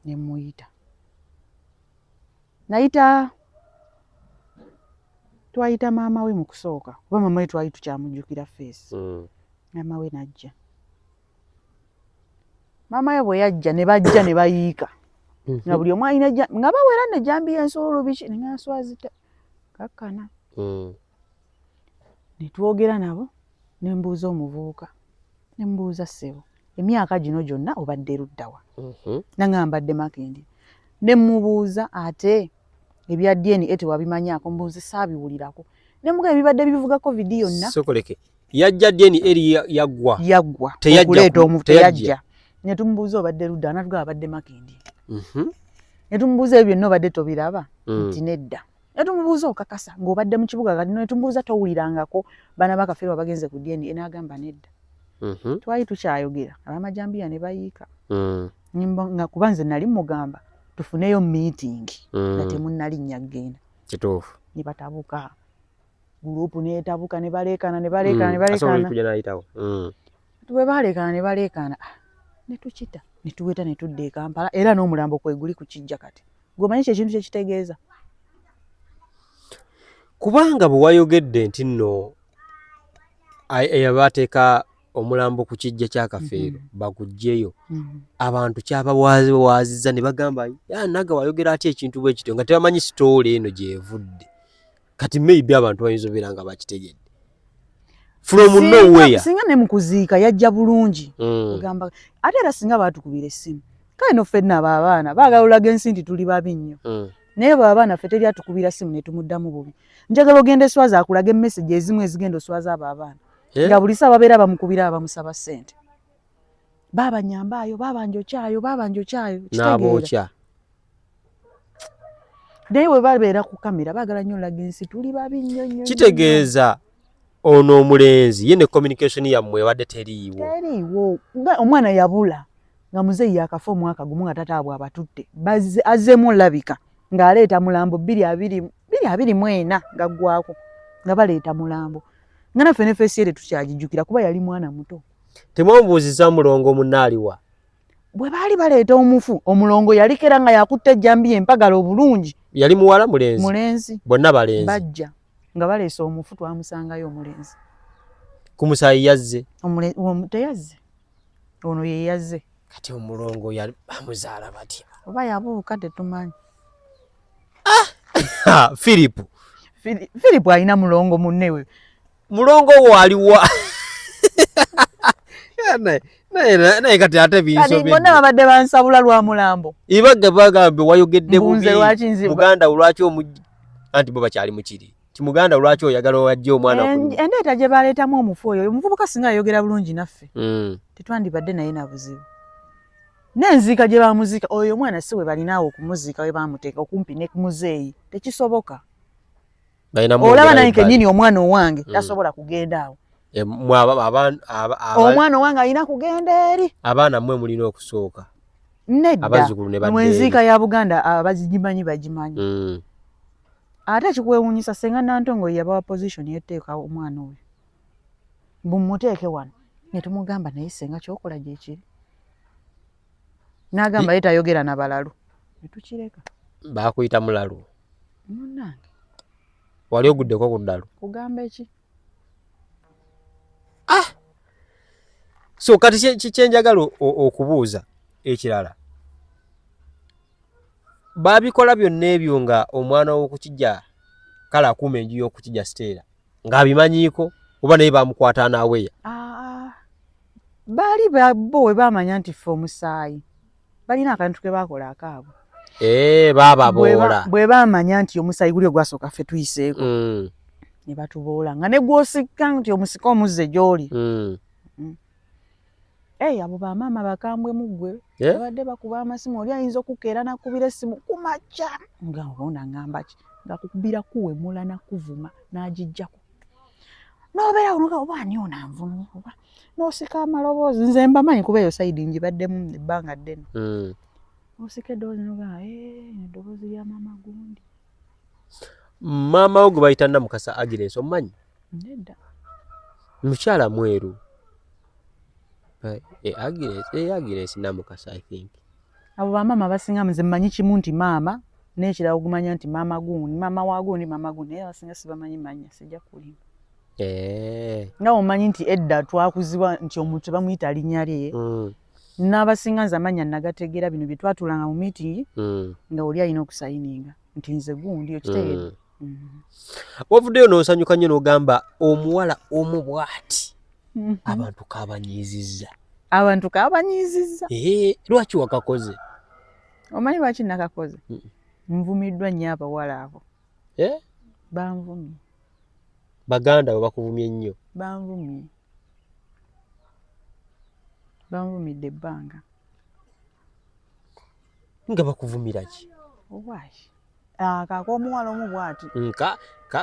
ne muyita nayita twayita maama we mu kusooka kuba maama we twali tukyamujjukira feesi maama we najja maama we bwe yajja ne bajja ne bayiika nga buli omu alina nga bawera ne jambiya ensuuluulu biki ne ŋŋaswazita kakkana ne twogera nabo ne mbuuza omuvubuka ne mbuuza ssebo emyaka gino gyonna obadde luddawa nange mbadde Makendi ne mubuuza ate ebya DNA tewabimanyaako mbuuze saabiwulirako ne muga ebibadde bivuga COVID yonna sokoleke yajja DNA eri yaggwa okuleeta omuntu teyajja ne tumubuuza obadde luddawa natuga abadde Makendi ne tumubuuza ebyo byonna obadde tobiraba nti nedda ne tumubuuza okakasa ng'obadde mu kibuga kati ne tumubuuza towulirangako baana bakafeero bagenze ku DNA n'agamba nedda twali tukyayogera abamajambiya ne bayiika nga kuba nze nali mugamba tufuneyo meeting nga temunnalinnya genda kituufu ne batabuka gurupu neetabuka ne baleekaana bwe baleekaana ne baleekaana ne tukita ne tuweta ne tudda e Kampala era n'omulambo kwe guli ku kijja kati gwomanyi kyekintu kyekitegeeza kubanga bwe wayogedde nti nno eyabateeka omulambo ku kijja ky'akafeero baguggyeyo abantu kyabawaazizza ne bagamba naga wayogera atya ekintu bwe kityo nga tebamanyi sitooli eno gyevudde kati maybe abantu bayinza obeera nga bakitegedde from nowhere singa ne mu kuziika yajja bulungi ogamba ate era singa baatukubira essimu kale no ffenna abaana baagala olaga ensi nti tuli babi nnyo naye bwe abaana ffe teri atukubira ssimu ne tumuddamu bubi njagala ogenda eswaza akulaga emmesegi ezimu ezigenda oswaza abo abaana nga buli saa babeera bamukubira bamusaba ssente baaba nyambaayo baaba njokyayo n'abookya naye bwe babeera ku kamera baagala nnyo olaga ensi tuli babi nnyo kitegeeza ono omulenzi ye ne communication yammwe wadde teriiwo nga omwana yabula nga muzeeyi yakafa omwaka gumu nga tataabwe abatutte azzeemu olabika ng'aleeta mulambo 224 gaggwako nga baleeta mulambo nga naffe ne feesi ere tukyagijjukira kuba yali mwana muto temwamubuuziza mulongo munnaaliwa bwe baali baleeta omufu omulongo yalikera nga yakutte ejjambiya empagala obulungi yali muwala mulenzi bonna balenzi bajja nga baleese omufu twamusangayo omulenzi ku musaayi yazze teyazze ono ye yazze kati omulongo yali bamuzaala batya oba yabuuka tetumanyi Philip alina mulongo munnewe mulongo waliwa naye kati ate binsobedde bonna babadde bansabula lwa mulambo ibagga bagambe wayogedde bubi muganda lwaki omujja anti bo bakyali mukiri ti muganda lwaki oyagala wajja omwana endeeta gye baleetamu omufu oyo omuvubuka singa ayogera bulungi naffe tetwandibadde naye na buzibu n'enziika gye bamuziika oyo omwana si we balinaawo okumuziika we bamuteeka okumpi ne muzeeyi tekisoboka olaba naye kennyini omwana owange tasobola kugenda awo omwana owange alina kugenda eri abaana mmwe mulina okusooka nedda mwenziika ya Buganda abagimanyi bagimanyi ate ekikwewuunyisa senga Nantongo yabawa position yetteeka omwana oyo bumuteeke wano ne tumugamba naye senga kyokola gyekiri n'agamba ye tayogera na balalu ne tukireka baakuyita mulalu munnange wali oguddeko ku ddalu kugamba eki so kati kyenjagala okubuuza ekirala babikola byonna ebyo nga omwana w'okukijja kale akuuma enju y'okukijja Stella ng'abimanyiiko oba naye bamukwata naaweya baali bo we baamanya nti ffe omusaayi balina akantu ke baakola akaabwe baababoola bwe baamanya nti omusaayi guli ogwasooka ffe tuyiseeko ne batuboola nga ne gwosikka nti omusika omuzze gy'oli abo bamaama bakambwe muggwe babadde bakuba amasimu oli ayinza okukeera nakubira essimu kumakya nga ona ngamba ki ngakukubira kuwemula nakuvuma n'agijjako Nobeera unoka oba ani onanvumye oba nosika amaloboozi nze mbamanyi kuba eyo sayidi njibaddemu ebbanga ddene. Osika eddoboozi noga eddoboozi lya maama gundi. Maama wo gwe bayita Namukasa Agnes omumanyi? Nedda. Mukyala mweru. Agnes Namukasa I think. Abo bamaama abasinga nze mmanyi kimu nti maama n'ekirala ogumanya nti maama gundi maama wa gundi maama gundi naye abasinga sibamanyi mannya sijja kulimba. Nga omanyi nti edda twakuzibwa nti omuntu bamuyita linnya lye. N'abasinga nze amannya nagategeera bino bye twatulanga mu miitingi nga oli alina okusayininga nti nze gundi okitegeera. Wavuddeyo n'osanyuka nnyo n'ogamba omuwala omu bw'ati abantu kabanyiizizza. Abantu kabanyiizizza. Lwaki wakakoze? Omanyi lwaki nakakoze? Nvumiddwa nnyo abawala abo. Banvumye. Baganda bo bakuvumye nnyo. Banvumye. Banvumidde ebbanga. Nga bakuvumira ki? Obwaki. Kak'omuwala omu bw'ati.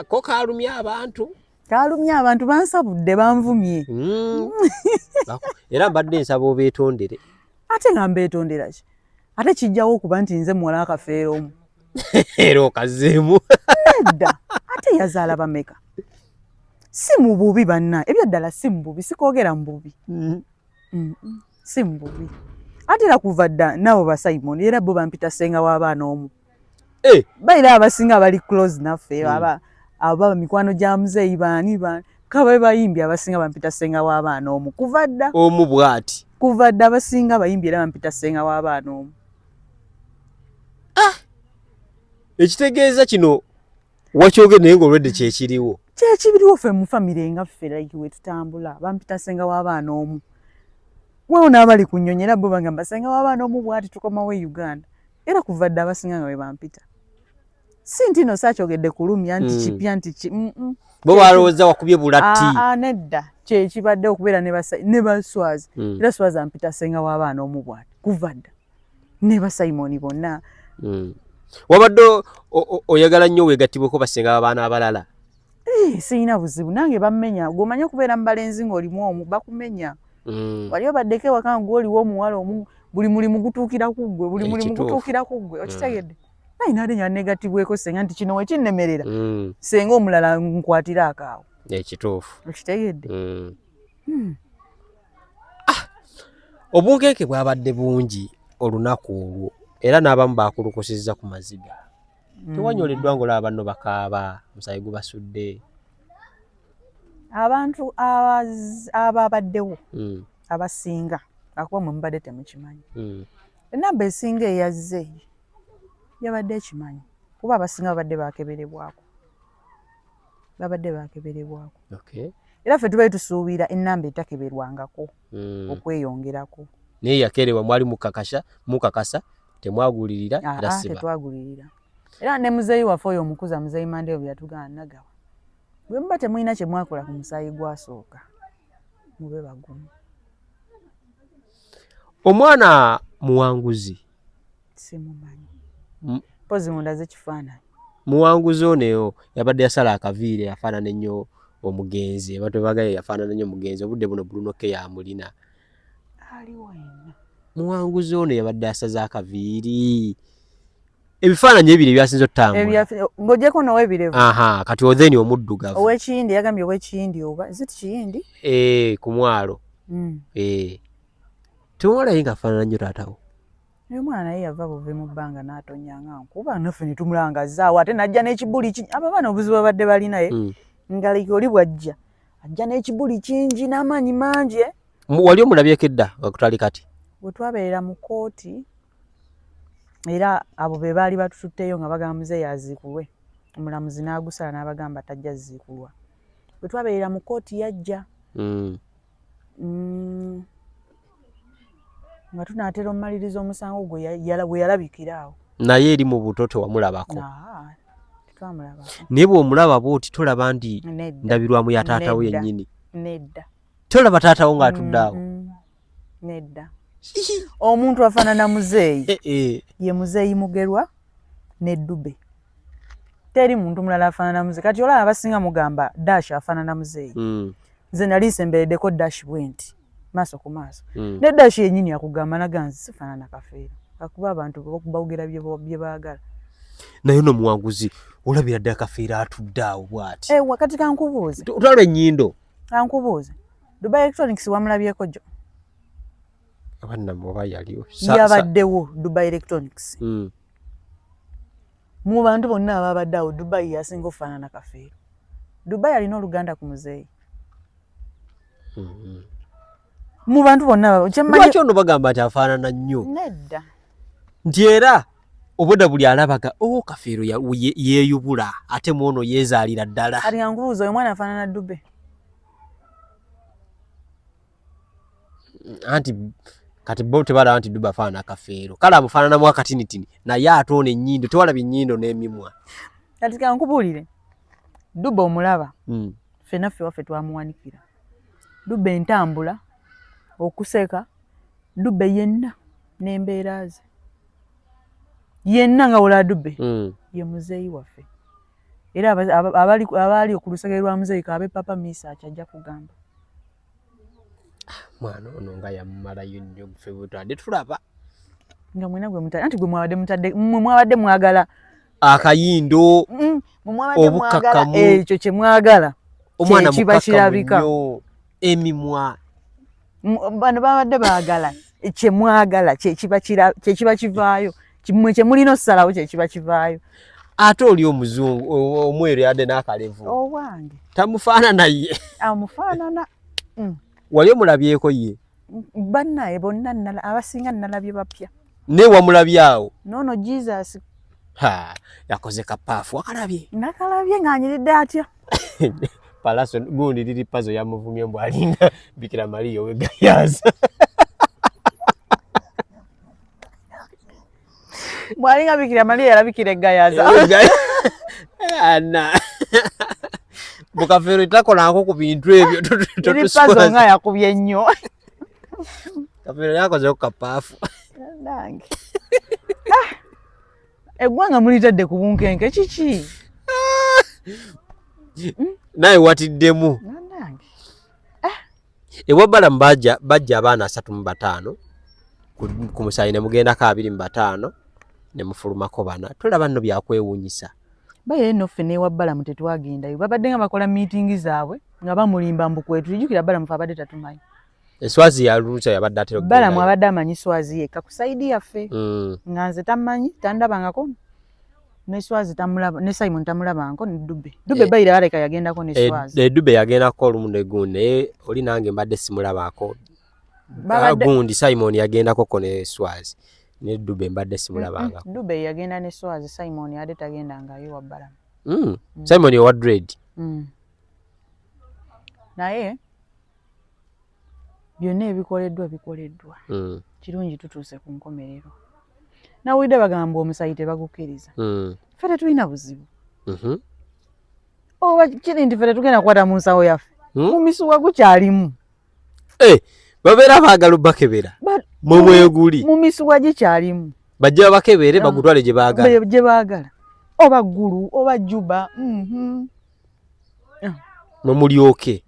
Ko kaalumya abantu. Kaalumya abantu bansabudde banvumye. Era mbadde nsaba obeetondere. Ate nga mbeetondera ki? Ate kijjawo okuba nti nze muwala akafeero omu. Era okazzeemu. Nedda. Ate yazaala bameka? Si mu bubi banna. Ebyaddala si mu bubi. Sikoogera mu bubi. Si mu bubi. Ate era kuva dda nabo ba Simon era bo bampita ssenga w'abaana omu. Bayira abasinga bali close naffe aba mikwano gya muzeeyi baani kabe bayimbi abasinga bampita ssenga w'abaana omu. Kuva dda. Omu bw'ati. Kuva dda abasinga bayimbi era bampita ssenga w'abaana omu. Ekitegeeza kino wakyogere naye ng'olwedde kyekiriwo. Kyekibiriwo ffe mu famire nga ffe like we tutambula bampita ssenga w'abaana omu. Wao n'abali ku nnyonyi era bo bagamba ssenga w'abaana omu bw'ati tukomawo e Uganda. Era kuva dda abasinga nga we bampita. Si nti no saakyogedde kulumya nti kipya nti bo balowooza wakubye bulatti. Nedda kyekibadde okubeera ne baswazi. Era swazi ampita ssenga w'abaana omu bw'ati. Kuva dda. Ne ba Simon bonna. Wabadde oyagala nnyo weegattibweko bassenga w'abaana abalala? Siyina buzibu. Nange bammenya. Gwomanyi okubeera mu balenzi ng'olimu omu bakumenya. Wali obaddeko ewaka nga gw'oliwo omuwala omu buli mulimu gutuukira ku ggwe. Buli mulimu gutuukira ku ggwe. Okitegedde? Naye nate nya negativweko senga nti kino we kinnemerera. Senga omulala nkwatira akaawo. Ekituufu. Okitegedde? Obunkenke bwabadde bungi olunaku olwo era n'abamu baakulukusizza ku maziga. Tewanyoleddwa ng'olaba banno bakaaba omusaayi gubasudde. Abantu ababaddewo abasinga akuba mwe mubadde temukimanyi. Enamba esinga eyazze yabadde ekimanyi kuba abasinga babadde baakeberebwako. Era ffe tubaye tusuubira ennamba etakeberwangako okweyongerako. Naye yakerewa mwali mukakasa temwagulirira era siba. Tetwagulirira. Era ne muzeeyi waffe oyo omukuza muzeeyi Mandeo bwe yatugana nagawa. Bwe muba temulina kye mwakola ku musaayi gwasooka mube bagumu. Omwana muwanguzi. Simumanyi. Pozi mundaze kifaananyi. Muwanguzi ono yabadde yasala akaviiri yafaanana ennyo omugenzi. Abantu bagaye yafaanana nnyo omugenzi obudde buno Brunoke yamulina. Aliwo yenna. Muwanguzi ono yabadde asaze akaviiri. Ebifaananyi ebiri byasinze otambula. Ng'ogyeko n'ow'ebirevu. Kati odheni omuddugavu. Ow'ekiyindi yagambye ow'ekiyindi oba ziti kiyindi? Ku mwalo. Temuwalayo ng'afaanana nnyo taatawo. Oyo mwana naye yava buve mu bbanga n'atonya nga nkuba naffe ne tumulangazaawo ate n'ajja n'ekibuli kingi. Abo abaana obuzibu babadde balinaye nga like oli bw'ajja ajja n'ekibuli kingi n'amaanyi mangi. Wali omulabyeko edda wakutali kati? Bwe twabeerera mu kkooti era abo be baali batututteyo nga bagamba muzeeyi aziikulwe. Omulamuzi n'agusala n'abagamba tajja ziikulwa. Bwe twabeerera mu kkooti yajja. Nga tunaatera omumaliriza omusango gwe bwe yalabikira awo. Naye eri mu buto tewamulabako? Tetwamulabako. Naye bw'omulaba bw'oti tolaba ndi ndabirwamu ya taatawo yennyini? Nedda. Tolaba taatawo ng'atudde awo? Nedda. Omuntu afaanana muzeeyi ye muzeeyi Mugerwa ne Ddube. teri muntu mulala afaanana muzeeyi kati olaba abasinga mugamba Dash afaanana muzeeyi nze nali nsembereddeko Dash bwenti maaso ku maaso ne Dash yennyini yakugamba naganzi sifaanana Kafeero akuba abantu bawogera bye baagala naye no muwanguzi olabira ddala Kafeero atudde awo bw'ati wakati kankubuuze otwala ennyindo kankubuuze Dubai Electronics wamulabyeko jjo abannamwe oba yaliwo yabaddewo Dubai Electronics mu bantu bonna ababadde awo Dubai yasinga okufaanana Kafeero Dubai alina oluganda ku muzeeyi mu bantu bonna lwaki ono bagamba nti afaanana nnyo nedda nti era obudde buli alabaga Kafeero yeeyubula ate muono yeezaalira ddala kati yankubuuza oyo mwana afaanana Dube anti kati bo tebalaba nti Dube afaanana Kafeero kale amufaananamu akatinitini naye ate ono ennyindo tewalaba ennyindo n'emimwa kati kankubuulire Dube omulaba ffenna ffe waffe twamuwanikira Dube entambula okuseka Dube yenna n'embeera ze yenna nga wola Dube ye muzeeyi waffe era abali ku lusegere lwa muzeeyi kaabe papa Misa ajja kugamba mwana ono nga yammalayo nnyo ffe bwe twabadde tulaba nga mwena gwe mutadde anti gwe mwabadde mwagala akayindo obukakamu ekyo kye mwagala omwana mukakamu nnyo emimwa bano babadde baagala kye mwagala kye kiba kivaayo kimwe kye mulina ossalawo kye kiba kivaayo ate oli omuzungu omweru yadde n'akalevu owange tamufaanana ye amufaanana wali omulabyeko ye bannaye bonna abasinga nalabye bapya ne wamulabye awo noono Jesus yakoze kapaafu wakalabye nakalabye ng'anyiridde atya palaso gundi liri pazo yamuvumye mbw alinga Bikira Maria wegayaza mwalinga Bikira Maria yalabikira egayaza ana Kafeero itakolako ku bintu ebyo pazo nga yakubye nnyo Kafeero yakoze kapaafu nange eggwanga mulitadde ku bunkenke kiki naye watiddemu ewabbalamu bajja abaana 35 ku musaayi ne mugendako 25 ne mufulumako 4 tulaba nno byakwewuunyisa baye nno ffe n'ewabbalamu tetwagendayo babadde nga bakola miitingi zaabwe nga bamulimba mbukwetu lijjukira Balamu abadde tatumanyi Eswazi ya Lucha yabadde atero Balamu abadde amanyi Swazi yekka ku saidi yaffe nga nze tamanyi tandabangako ne Swazi tamulaba ne Simon tamulabangako ne Dube bayira baleka yagendako ne Swazi Dube yagendako olumunde gundi oli nange mbadde simulabako gundi Simon yagendako ko ne Swazi ne Dube mbadde simulabanga Dube yagenda ne Swazi Simon yadde tagenda ngayo wa Balamu Simon wa dread naye byonna bikoleddwa kirungi tutuuse ku nkomerero nawulidde bagamba omusayi tebagukkiriza ffe tetulina buzibu oba kiri nti ffe tetugenda kukwata mu nsawo yaffe mu misuwa gukyalimu babeera baagala bakebera mweguli mu misuwa gikyalimu bajja bakebere bagutwale gye baagala oba ggulu oba Juba mulyoke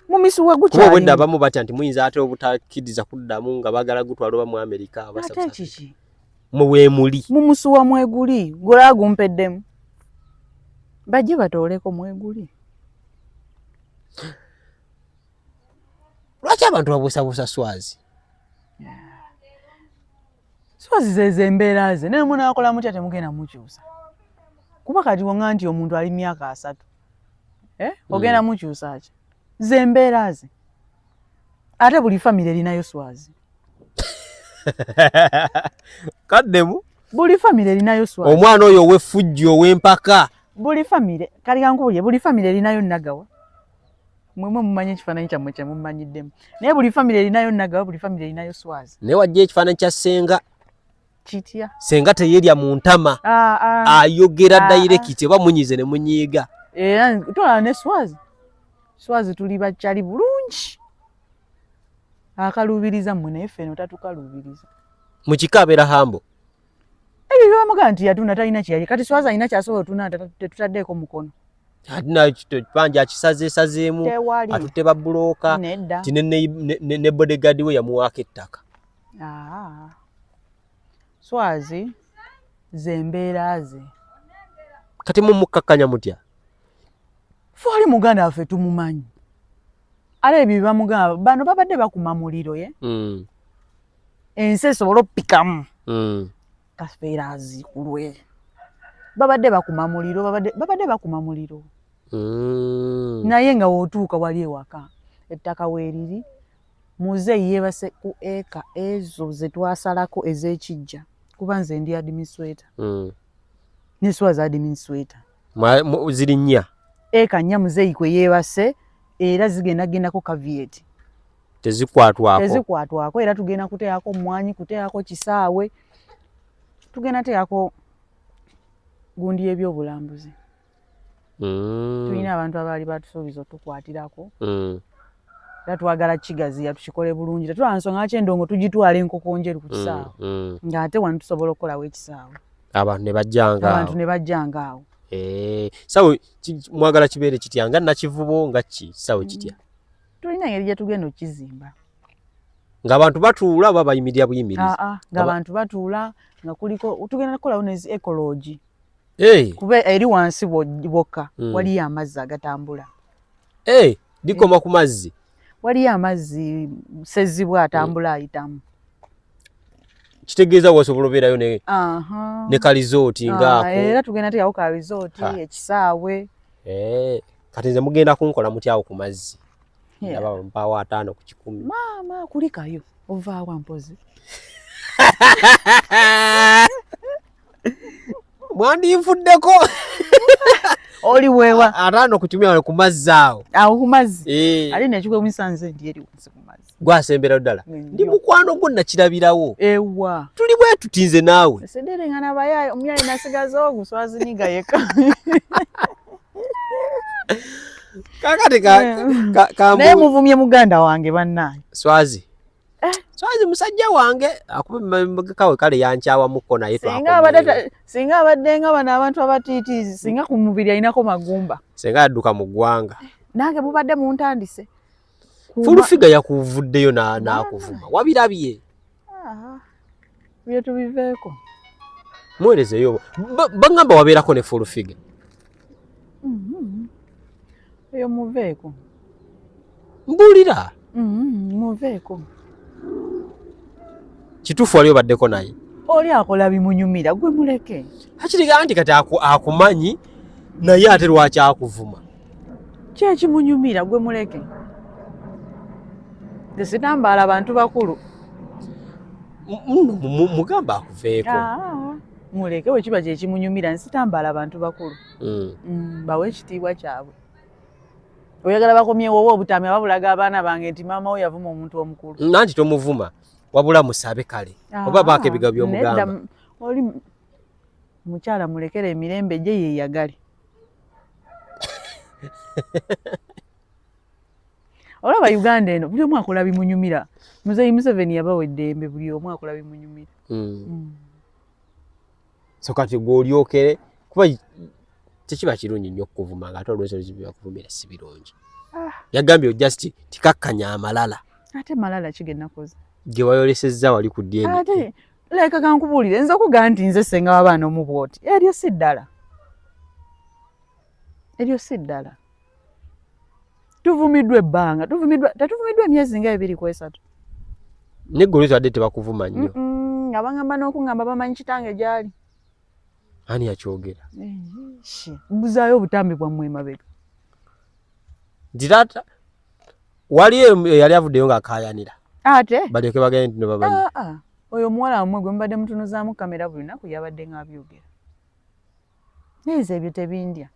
mu misuwa gukyalimu kuba bwedda abamu batya nti muyinza ate obutakiriza kuddamu nga baagala gutwala oba mu Amerika ate kiki mwemuli mu musuwa mweguli gola gumpeddemu bajje batooleko mweguli lwaki abantu babuusabuusa Swazi Swazi zeze embeera ze naye munaakola mutya temugenda mukyusa kuba kati wonga nti omuntu ali myaka 3 ogenda mukyusa ki ze embeera ze ate buli famire erinayo Swazi kaddemu buli famire erinayo Swazi omwana oyo ow'effujjo ow'empaka buli famire kali kankubulye buli famire erinayo Nagawa mwemwe mumanyi ekifaananyi kyammwe kye mumanyiddemu naye buli famire erinayo Nagawa buli famire erinayo Swazi naye wajja ekifaananyi kya Senga kitya Senga teyerya mu ntama ayogera direct oba munyize ne munyiiga era twala ne Swazi tuli bakyali bulungi akaluubiriza mmwe naye ffeno tatukaluubiriza mu kika abeera hambo ebyo bamugamba nti yatunda talina kyeyali kati Swaza alina kyasobola otuna tetutaddeeko mukono atina kipanja akisazeesazeemu atutte babbulooka ti ne bodyguard we yamuwaako ettaka. Swazi ze mbeera ze kati mumukkakkanya mutya fwali muganda waffe tumumanyi ala ebyo bamugamba bano babadde bakuma muliro ye ensi esobola oppikamu kafeera aziikulwe babadde bakuma muliro babadde bakuma muliro naye nga wootuuka wali ewaka ettaka weeriri muzeeyi yeebase ku eka ezo ze twasalako ez'ekijja kuba nze ndi administrator ne Swazi administrator ziri nnya eka nnya muzeeyi kwe yeebase era zigendagendako kavieti tezikwatwako era tugenda kuteekako mwanyi kuteekako kisaawe tugenda teekako gundi y'ebyobulambuzi tulina abantu abaali batusuubiza otukwatirako era twagala kigaziya tukikole bulungi tetulaba nsonga ki endongo tugitwala enkoko njeru ku kisaawe ng'ate wano tusobola okukolawo ekisaawe abantu ne bajjanga awo. Sawe mwagala kibeere kitya nga nakivubo nga ki sawe kitya tulina engeri gye tugenda okizimba ng'abantu batuula oba bayimirira buyimiriza ng'abantu batuula nga kuliko tugenda kukolawo nezi ecology kuba eri wansi bwokka waliyo amazzi agatambula likoma ku mazzi waliyo amazzi sezibwa atambula ayitamu kitegeeza wasobola obeerayo ne ka resort ngaako era tugenda teyawo ka resort ekisaawe kati nze mugenda kunkola mutyawo ku mazzi ndaba mpaawo 5 ku 10 maama kulikayo ovaawo mpozi mwandinfuddeko oli weewa 5 ku 10 ku mazzi awo ku mazzi ali nekigwe musanze ndi eri wansi ku mazzi gwasembera ddala ndi mukwano gwo nakirabirawo ewa tuli bwe tutinze naawe sederengana bayaye omuyali nasigazawo guswazi niga yeka kakati naye muvumye muganda wange bannaye Swazi musajja wange akubekawe kale yankyawamuko naye singa abadde nga bano abantu abatiitiizi singa ku mubiri alinako magumba singa yadduka mu ggwanga nange mubadde muntandise Fullfigure yakuvuddeyo n'akuvuma wabirabye bye tubiveeko mwerezeyo bagamba wabeerako ne Fullfigure eyo muveeko mbuulira muveeko kituufu wali obaddeko naye oli akola bimunyumira gwe muleke akiriga nti kati akumanyi naye ate lwaki akuvuma kyekimunyumira gwe muleke tesitambaala abantu bakulu mugamba akuveeko muleke wekiba kyekimunyumira nsitambaala abantu bakulu bawe ekitiibwa kyabwe oyagala bakomyewo oba obutami ababulaga abaana bange nti maama we yavuma omuntu omukulu nanti tomuvuma wabula musabe kale oba baako ebiga by'omugamba oli mukyala mulekere emirembe gye yeyagale olaba Uganda eno buli omu akola bimunyumira muzeeyi Museveni yabawa eddembe buli omu akola bimunyumira so kati gw'olyokere kuba tekiba kirungi nnyo okuvuma ng'ate olw'ensonga byakuvumira si birungi yagambye just tikakkanya amalala ate malala kigenda koza gye wayolesezza wali ku dyendi ate leka kankubuulire nze okugamba nti nze senga w'abaana omu bwoti eryo si ddala tuvumiddwa ebbanga tetuvumiddwa emyezi nga 2 ku 3 neggwe twadde tebakuvuma nnyo nga bagamba n'okungamba bamanyi kitange gyali ani yakyogera mbuzaayo obutambi bwammwe emabega nti taata waliyo eyali avuddeyo ng'akaayanira ate balyoke bagende nti nobamanyi oyo omuwala wammwe gwe mubadde mutunuzaamu kamera buli lunaku yabadde ng'abyogera neze ebyo tebindya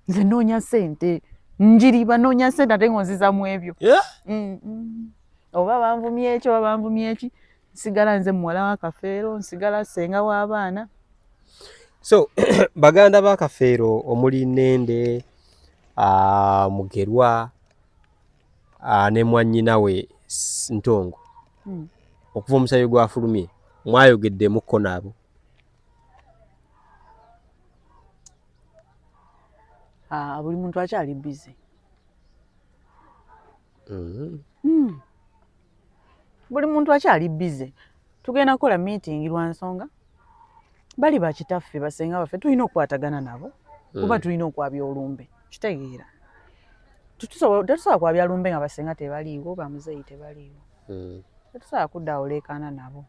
nze noonya ssente njiriba noonya ssente ate ngonziza mu ebyo oba banvumye ekyo oba banvumye eki nsigala nze muwala wa Kafeero nsigala ssenga w'abaana so baganda ba Kafeero omuli Nende Mugerwa ne mwannyina we Ntongo okuva omusabye gwafulumye mwayogeddemukko nabo? Buli muntu akyali busy. Buli muntu akyali busy. Tugenda kukola meeting lwa nsonga bali bakitaffe basenga baffe tulina okukwatagana nabo kuba tulina okwabya olumbe. Kitegeera tetusobola kwabya lumbe nga basenga tebaliiwo bamuzeeyi tebaliiwo. Tetusobola kudda oleekaana nabo,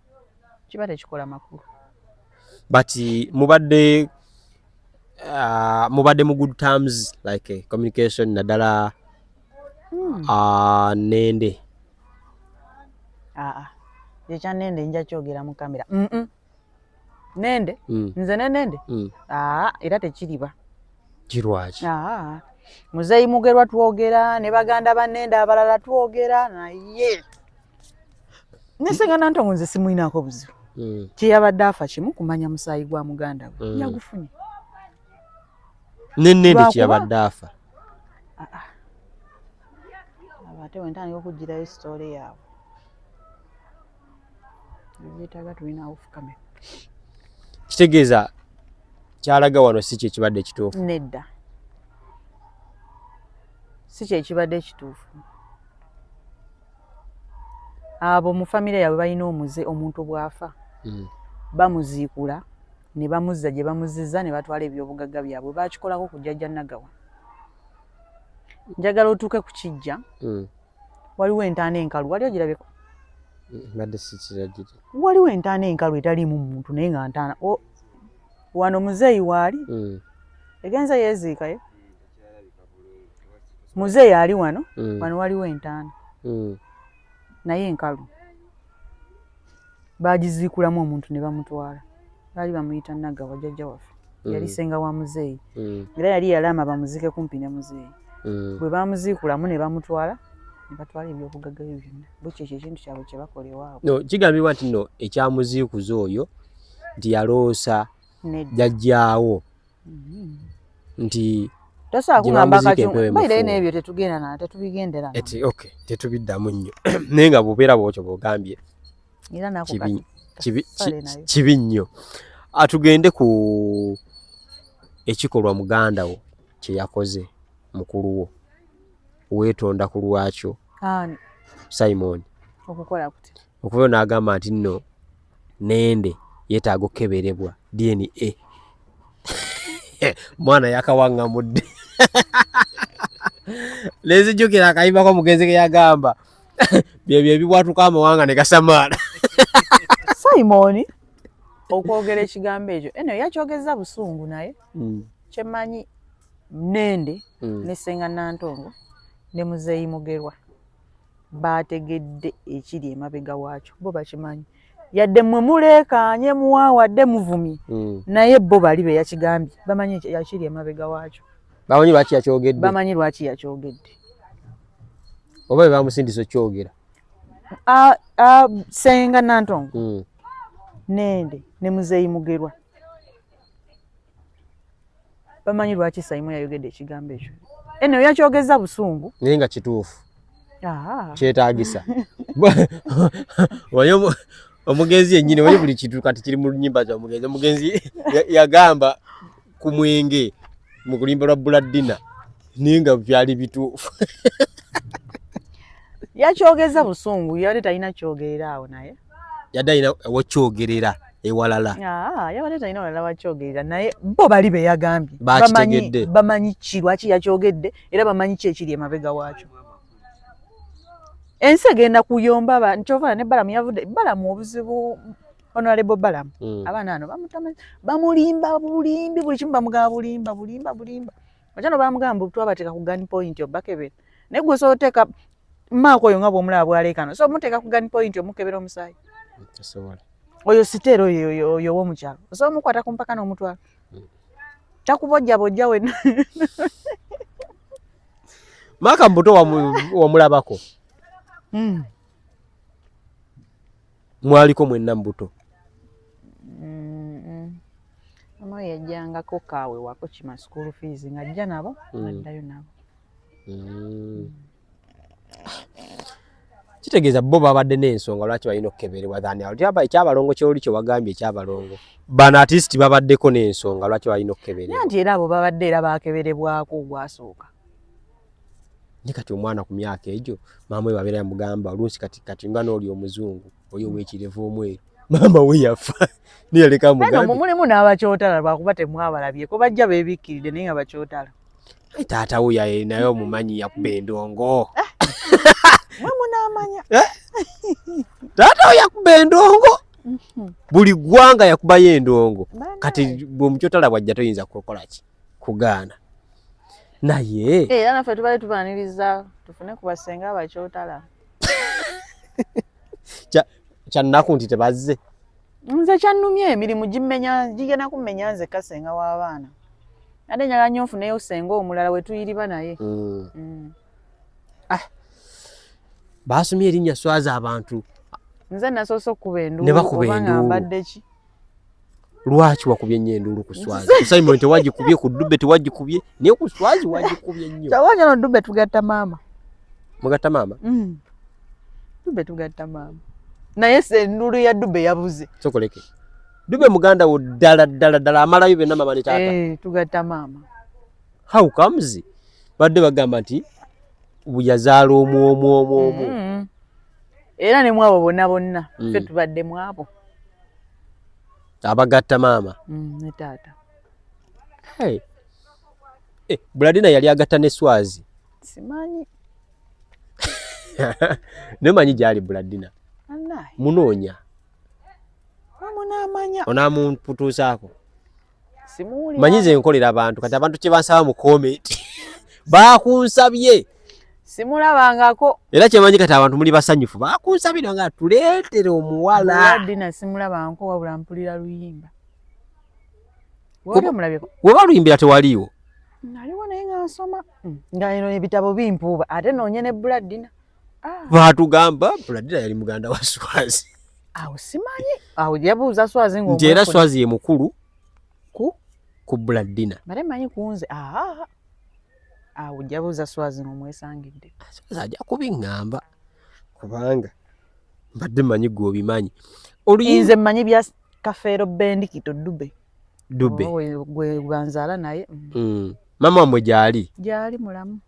kiba tekikola makulu. But mubadde mu good terms like communication naddala Nende? Ekya Nende nja kyogera mu kamera. Nende? Nze ne Nende? Era tekiriba. Kirwaki? Muzeeyi Mugerwa twogera, ne baganda ba Nende abalala twogera, naye Nesenga Nantongo nze simuyinako buzibu. Kyeyabadde afa kimu kumanya musaayi gwa muganda we. Yagufunye. Ne Nende kyeyabadde afa? Ate wentandika okugirayo sitoole yaabwe. Yeetaaga tulina off camera. Kitegeeza kyalaga wano si kye kibadde kituufu? Nedda. Si kye kibadde kituufu. Abo mu famire yaabwe balina omuntu bw'afa. Bamuziikula ne bamuzza gye bamuzizza ne batwala ebyobugagga byabwe. Baakikolako ku jjajja Nagawa. Njagala otuuke ku kijja. Waliwo entaana enkalu. Wali ogirabeko? Mbadde sikiragire. Waliwo entaana enkalu etaliimu muntu naye nga ntaana. Wano muzeeyi waali. Egenze yeeziikayo. Muzeeyi ali wano. Wano waliwo entaana. Naye enkalu. Baagiziikulamu omuntu ne bamutwala. Baali bamuyita Nagawa jjajja waffe. Yali senga wa muzeeyi. Era yali yalama bamuzike kumpi ne muzeeyi. Bwe bamuziikulamu ne bamutwala ne batwala ebyobugagga bye byonna. Bukyo ekyo ekintu kyabwe kye bakola ewaabwe. No, kigambibwa nti nno ekyamuziikuza oyo nti yaloosa jjajjaawo nti tosobola kugamba kakyungu bayire n'ebyo tetubigendera okay, tetubiddamu nnyo naye nga bubeera bwotyo bwogambye era nako kibi nnyo. Atugende ku ekikolwa muganda wo kye yakoze mukulu wo weetonda ku lwakyo Simon okukola kuti okuva n'agamba nti nno Nende yeetaaga okukeberebwa DNA. Mwana yakawaŋŋamudde nezijjukira akayimbako mugenzi ke yagamba byebyo ebibwatuka amawanga ne gasamaala. Simon okwogera ekigambo ekyo eno yakyogeza busungu naye kyemmanyi Nende ne Ssenga Nantongo ne Muzeeyi Mugerwa baategedde ekiri emabega waakyo bo bakimanyi yadde mmwe muleekaanye muwaawadde muvumye naye bo bali be yakigambye bamanyi yakiri emabega waakyo. Bamanyi lwaki yakyogedde? Bamanyi lwaki yakyogedde. Oba be bamusindisa okyogera? Ssenga Nantongo Nende ne Muzeeyi Mugerwa bamanyi lwaki Simon yayogedde ekigambo ekyo. Eno yakyogeza busungu naye nga kituufu kyetaagisa. Omugenzi yennyini wali buli kintu kati kiri mu nnyimba za omugenzi. Omugenzi yagamba ku mwenge mu kulimba lwa Buladina naye nga byali bituufu. Yakyogeza busungu yali talina kyogerera awo naye yadde alina wakyogerera ewalala. Yabadde talina walala wakyogerera naye bo bali be yagambye bamanyi ki lwaki yakyogedde era bamanyi ki ekiri emabega waakyo. Ensi egenda kuyomba nkyova ne Balamu yavudde Balamu obuzibu Honorable Balamu abaana ano bamulimba bulimbi buli kimu bamugamba bulimba akyano bamugamba twabateeka ku gun point obakebera naye gwe osobola maako oyo nga bw'omulaba bwaleekano so muteeka ku gun point omukebera omusaayi oyo siteero oyo w'omukyalo osobola mukwata ku mpaka n'omutwala takubojjabojja wenna. Maaka Mbuto wamulabako? Mwaliko mwenna Mbuto? Mama yajjangako kaawe wako kima school fees ng'ajja nabo addayo nabo. Kitegeeza bo babadde n'ensonga lwaki balina okukeberebwa dhani awo tyaba ekyabalongo kyoli kye wagambye ekyabalongo bano artist babaddeko n'ensonga lwaki balina okukeberebwa nti era abo babadde era bakeberebwako ogwasooka ni kati omwana ku myaka egyo maama we babeera yamugamba oluusi kati nga n'oli omuzungu oli ow'ekirevu omweru maama we yafa niyaleka mugambe mulimu n'abakyotala lwakuba temwabalabye ko bajja beebikkiridde naye nga bakyotala taata we naye omumanyi yakuba endongo mwe munaamanya taata we yakuba endongo buli ggwanga yakubayo endongo kati bw'omukyotala bwajja toyinza kukola ki kugaana naye era naffe tubale tubaaniriza tufune ku basenga abakyotala kyannaku nti tebazze nze kyannumya emirimu gigenda kummenya nze kasenga w'abaana ate njagala nnyo nfuneyo senga omulala we tuyiriba naye baasomye erinnya swaza abantu nze nasoose okukuba enduulu kubanga mbadde ki lwaki wakubye nnyo enduulu ku swazi Simon tewagikubye ku Dube tewagikubye naye ku swazi wagikubye nnyo kyawanya no Dube tugatta maama mugatta maama Dube tugatta maama naye se enduulu ya Dube yabuze sokoleke Dube muganda wo ddala amalayo benna mama ne taata tugatta maama how comes badde bagamba nti buyazaala omwo era ne mwabo bonna ffe tubadde mwabo abagatta maama ne taata Bladina yali agatta ne swazi simanyi nemanyi gyali Bladina munoonya munaamanya onaamunputuusaako simuwulira manyize enkolera abantu kati abantu kye bansaba mu comment baakunsabye simulabangako era kyemanyi kati abantu muli basanyufu baakunsabira nga tuleetere omuwala Bladina simulabanko wabula mpulira luyimba wali omulabyeko weba luyimbira tewaliiwo naliwo naye nga nsoma nga eno ebitabo bimpuuba ate noonye ne Bladina baatugamba Bladina yali muganda wa swazi awo simanyi awo yabuuza swazi nti era swazi ye mukulu ku Bladina bale manyi kunze awo jabuuza swazi n'omwesangidde swazi ajja kubiŋŋamba kubanga mbadde manyi gwe obimanyi nze mmanyi bya Kafeero Bendikito Dube gwe banzaala naye mama wamwe gyali mulamu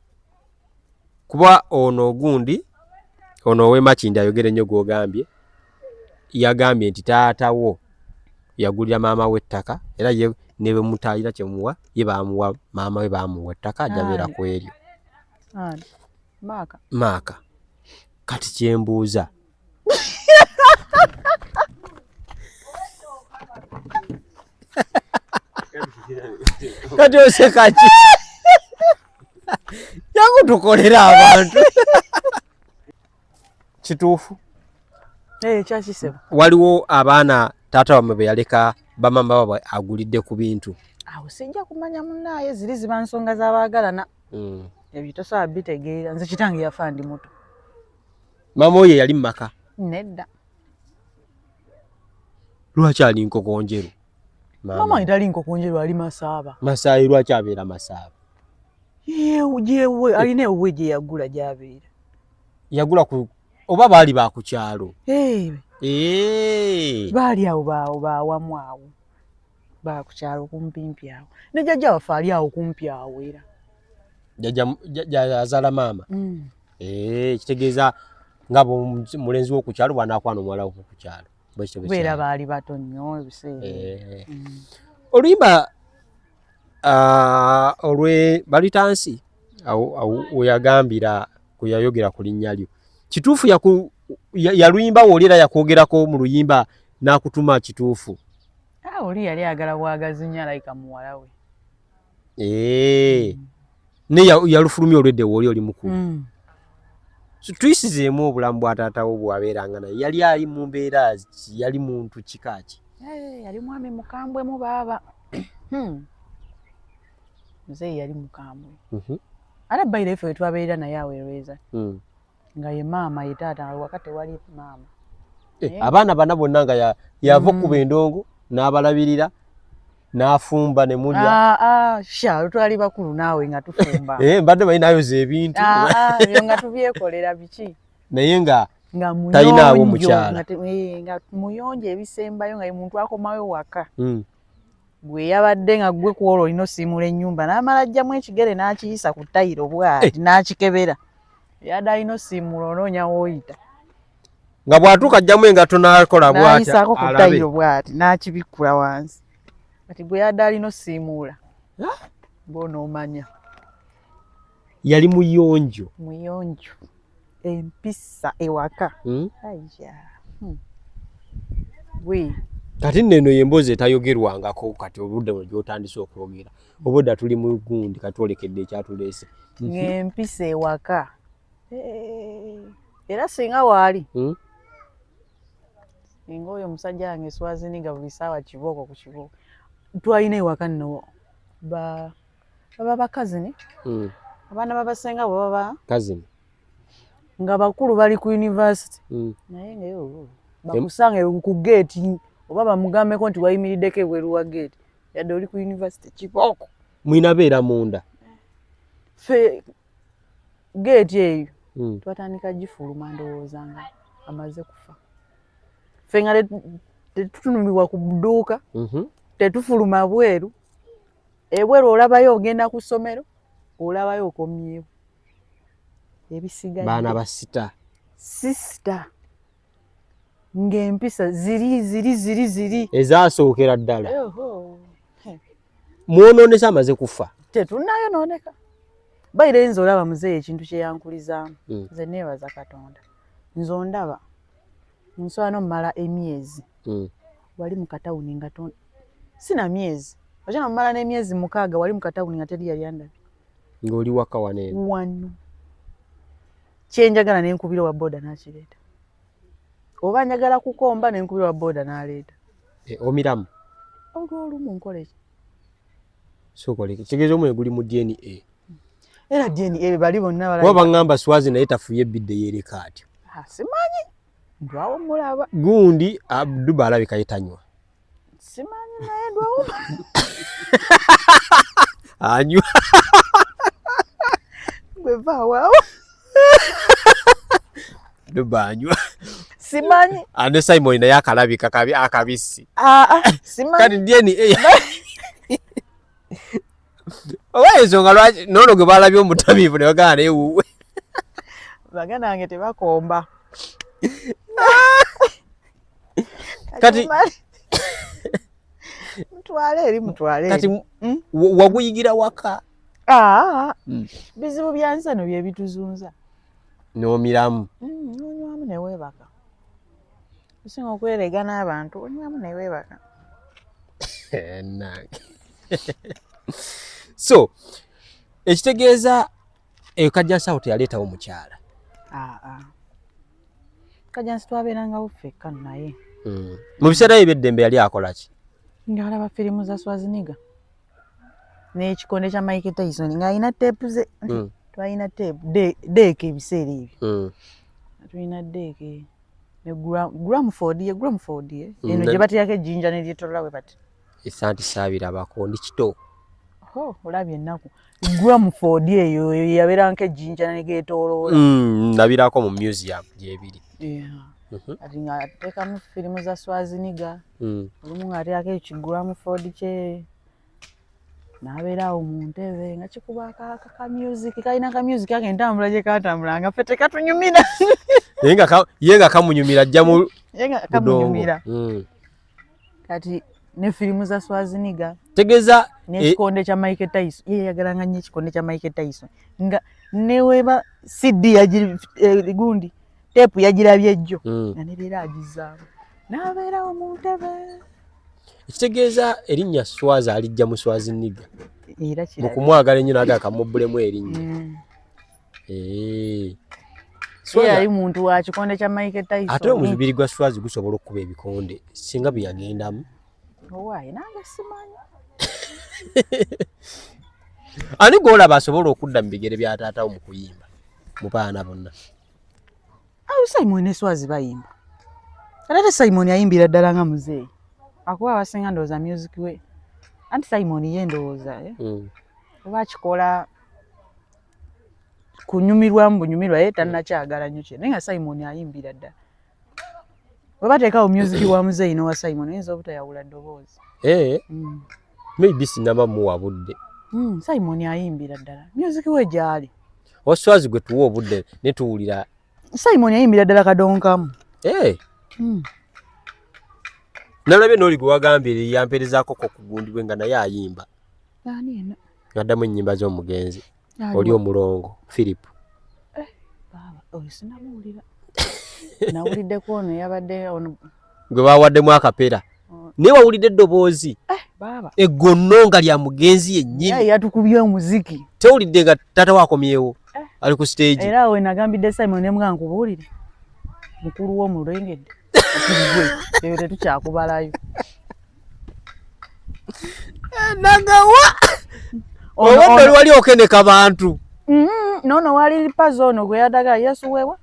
kuba ono ogundi ono ow'Emakindi ayogere nnyo gw'ogambye yagambye nti taatawo yagulira maama we ettaka era ye ne bwe mutaalina kyemuwa ye baamuwa maama we baamuwa ettaka ajja beera ku eryo maaka kati kyembuuza kati oseka ki yangu tukolera abantu kituufu kyakiseba waliwo abaana taata wamwe be yaleka bamama babwe agulidde ku bintu awo sijja kumanya munaaye ziri ziba nsonga z'abaagalana ebyo tosobola bitegeera nze kitange yafa ndi muto maama oyo yali mumaka nedda lwaki ali nkokonjeru maama itali nkokonjeru ali Masaaba Masaayi lwaki abeera Masaaba yewe alina ewuwe gye yagula gy'abeera yagula ku oba baali ba ku kyalo baali awo bawamu awo ba ku kyalo kumpimpi awo ne jjajja waffe ali awo kumpi awo era jjajja azaala maama kitegeeza nga mulenzi w'oku kyalo bw'anaakwana omuwala w'oku kyalo beera baali bato nnyo ebiseera oluyimba olwe balitansi weyagambira kwe yayogera ku linnya lyo kituufu yaluyimba wooli era yakwogerako mu luyimba n'akutuma kituufu oli yali ayagala bwagazi nnyo alayika muwala we ne yalufulumya olwedde wooli oli mukulu tuyisizeemu obulamu bwa taatawo bwabeeranga naye yali ali mu mbeera yali muntu kika ki yali mwami mukambwe mu baaba muzeeyi yali mukambwe ate bayire ffe twabeera naye aweereza nga ye maama ye taata wakati wali maama abaana bana bonna nga yava okuba endongo n'abalabirira n'afumba ne mulya sha twali bakulu naawe nga tufumba mbadde balinayoza ebintu ebyo nga tubyekolera biki naye nga nga talinawo mukyala nga muyonjo ebisembayo nga muntu akomayo waka gwe yabadde nga gwe kuolwo olina osiimula ennyumba n'amala ajjamu ekigere n'akiyisa ku ttayiro bw'ati n'akikebera yadde alina osiimula onoonya w'oyita nga bw'atuuka ajjamu engato n'akola bw'ati n'ayisaako ku ttayiro bw'ati n'akibikkula wansi kati gwe yadde alina osiimuula ng'onoomanya yali muyonjo empisa ewaka aija bwe kati nno eno y'emboozi etayogerwangako kati obudde bwe gy'otandise okwogera obudde tuli mu gundi kati olekedde ekyatuleese ng'empisa ewaka era singa waali singa oyo omusajja wange Swaziniga buli ssaawa kibooko ku kibooko twalina ewaka nno baba bakazini abaana babasenga bwe baba kazini nga bakulu bali ku university naye ngayo bakusanga ku geeti oba bamugambeko nti wayimiriddeko ebweru wa geeti yadde oli ku university kibooko mwinabeera munda fe geeti eyo twatandika gifuluma ndowooza nga amaze kufa fe nga tetutunumibwa ku dduuka tetufuluma bweru ebweru olabayo ogenda ku ssomero olabayo okomyewo ebisigadde baana basita sisita ng'empisa ziri ezaasookera ddala mwonoonesa amaze kufa tetunnayonooneka bayira yinza olaba muzeeyi ekintu kye yankulizaamu nze neebaza Katonda nze ondaba nsobola n'omumala emyezi wali mu katawuni nga sina myezi okyana mumala n'emyezi 6 wali mu katawuni nga teri yali andabye ng'oli waka waneeno wano kyenjagala nenkubira wa boda n'akireeta oba njagala kukomba nenkubira wa boda n'aleeta omiramu olw'olumu nkoleki sokoleki kitegeeza omwe guli mu DNA era DNA bali bonna kuba baŋŋamba Swazi naye tafuye ebidde yeereka atyo simanyi ndwawo mulaba gundi Abduba alabika yetanywa simanyi naye ndwawo anywa gwe vaawo Duba anywa simanyi ande Simon naye akalabika akabisi simanyi kati DNA oba ensonga lwaki noono gwe balabye omutamiivu ne bagana naye wuwe bagana wange tebakomba Kati mutwale kati waguyigira waka bizibu bya nsano bye bituzunza n'omiramu onywamu ne weebaka osinga okwerega n'abantu onywamu ne weebaka so ekitegeeza Kajjansi teyaleetawo mukyala Kajjansi twabeerangawo ffekka naye mu biseera eby'eddembe yali akola ki ng'alaba firimu za Swaziniga n'ekikonde kya Mike Tyson ng'alina teepu ze twalina teepu deeke ebiseera ebyo tulina deeke ne Gramford eno gye bateekako ejjinja ne lyetoolola bwe bati esanti saabirabako ndi kito olabye ennaku Gramford eyo yabeeranko ejjinja ne geetooloola nabirako mu museum gyebiri ati ng'ateekamu firimu za Swaziniga olumu ng'ateekako ekigramford kye n'abeera awo mu ntebe nga kikuba ka music kalina ka music ake entambula gye kaatambula nga ffe tekatunyumira ye nga kamunyumira ajja mu kamunyumira kati ne firimu za Swaziniga tegeeza n'ekikonde kya Mike Tyson yeeyagalanga nnyo ekikonde kya Mike Tyson nga neweeba CD gundi teepu yagirabye jjo nga ne leero agizaamu n'abeerawo mu ntebe ekitegeeza erinnya Swazi alijja mu Swaziniga era mu kumwagala ennyo naga akamubbulemu erinnya yali muntu wa kikonde kya Mike Tyson ate omubiri gwa Swazi gusobola okukuba ebikonde singa bye yagendamu owaaye nange simanyi ani gw'olaba asobola okudda mu bigere bya taatawo mu kuyimba mu baana bonna Simon ne Swazi bayimba ate Simon yayimbira ddala nga muzeeyi akuba abasinga ndowooza music we anti Simon ye ndowooza oba akikola kunyumirwamu bunyumirwa ye tannakyagala nnyo kye naye nga Simon ayimbira ddala bwe bateekawo music wa muzeeyi n'owa Simon oyinza obutayawula ddoboozi maybe sinaba muwa budde Simon ayimbira ddala music we gyali oswazi gwe tuwa obudde ne tuwulira Simon ayimbira ddala kadonkamu nalabye n'oli gwe wagambye yamperezaako kokugundibwe nga naye ayimba addamu ennyimba z'omugenzi oli omulongo Philip oyo sinamuwulira nawuliddeko ono yabadde ono gwe bawaddemu akapera naye wawulidde eddoboozi eggonno nga lya mugenzi yennyini yatukubye omuziki tewulidde nga taata waakomyewo ali ku stage era we nagambidde Simon nemugamba nkubuulire mukulu wo mulengedde okirigwe eyo tetukyakubalayo nagawa owedde oli wali okeneka bantu nono wali pazo ono gwe yadaga Yesu wewa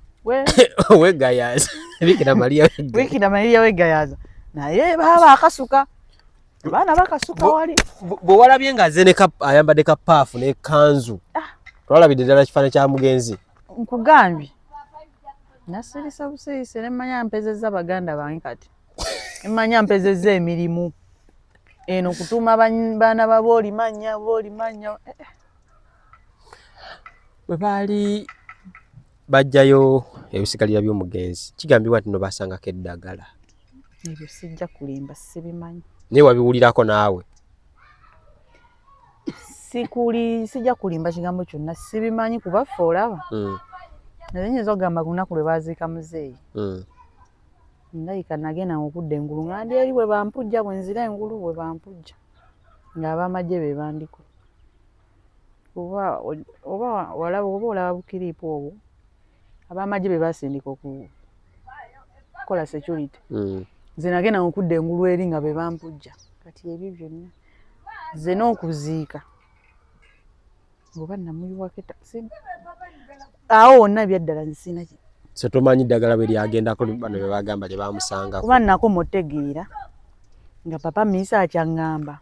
wegayaza Bikira Maria wegayaza naye baba akasuka abaana bakasuka wali bwe walabye nga aze ayambadde kapaafu n'ekanzu twalabidde ddala kifaananyi kya mugenzi nkugambye nasirisa busirisi nemmanya mpezezza baganda bange kati nemmanya mpezezza emirimu eno kutuuma baana baboolimanya bwe baali bajjayo ebisigalira by'omugenzi kigambibwa nti no basangako eddagala ebyo sijja kulimba sibimanyi naye wabiwulirako naawe sijja kulimba kigambo kyonna sibimanyi kuba ffe olaba naye nyinza okugamba ku lunaku lwe baaziika muzeeyi ndayika nagenda okudda engulu nga ndi eri bwe bampujja bwe nzira engulu bwe bampujja ng'abamagye be bandiko oba olaba bukiriipu obwo abamagye be basindika okukola security nze nagenda okudda engulu eri nga be bampujja kati ebyo byonna nze n'okuziika oba namuyiwako awo wonna byaddala nzisina so tomanyi ddagala bwe lyagendako bano bye bagamba lye bamusangako kuba nnako mutegeera nga papa miisa akyaŋŋamba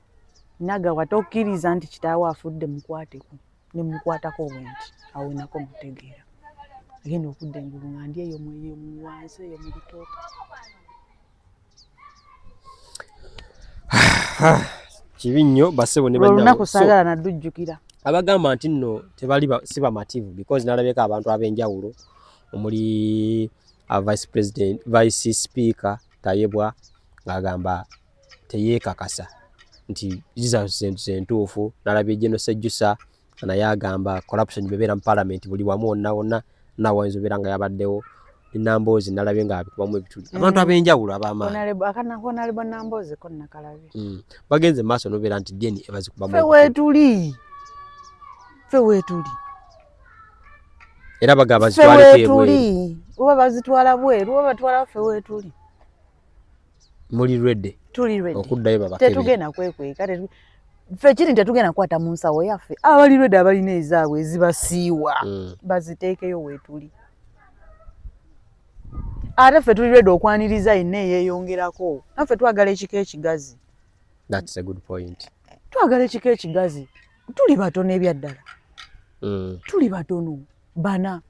nagawa tokkiriza nti kitaawe afudde mukwateko ne mukwatako obwenti awo nako mutegeera agenda okudda engulu nga ndi eyo wansi eyo mu bitooka kibi nnyo basebo ne olunaku saagala naddujjukira abagamba nti nno tebali si bamativu because nalabyeko abantu ab'enjawulo omuli vice speaker Tayebwa ng'agamba teyeekakasa nti zintuufu nalabye General Sejjusa naye agamba corruption bebeera mu parliament buli wamu wonna wayinza obeera nga yabaddewo Namboozi nalabye nga abikubamu ebituli abantu ab'enjawulo ab'amaanyi Honorable Namboozi ko nakalabye bagenze maaso n'obeera nti deni ebazikubamu ffe weetuli era bagamba bazitwale ebweru oba bazitwala bweru oba batwala ffe weetuli muli ready tuli ready okuddayo babakebe tetugenda kwekweka ffe kiri tetugenda kwata mu nsawo yaffe abali ready abalina ezaabwe ezibasiiwa baziteekeyo weetuli ate ffe tuli ready okwaniriza yenna eyeeyongerako naffe twagala ekika ekigazi. That's a good point. Twagala ekika ekigazi tuli batono ebyaddala tuli batono bana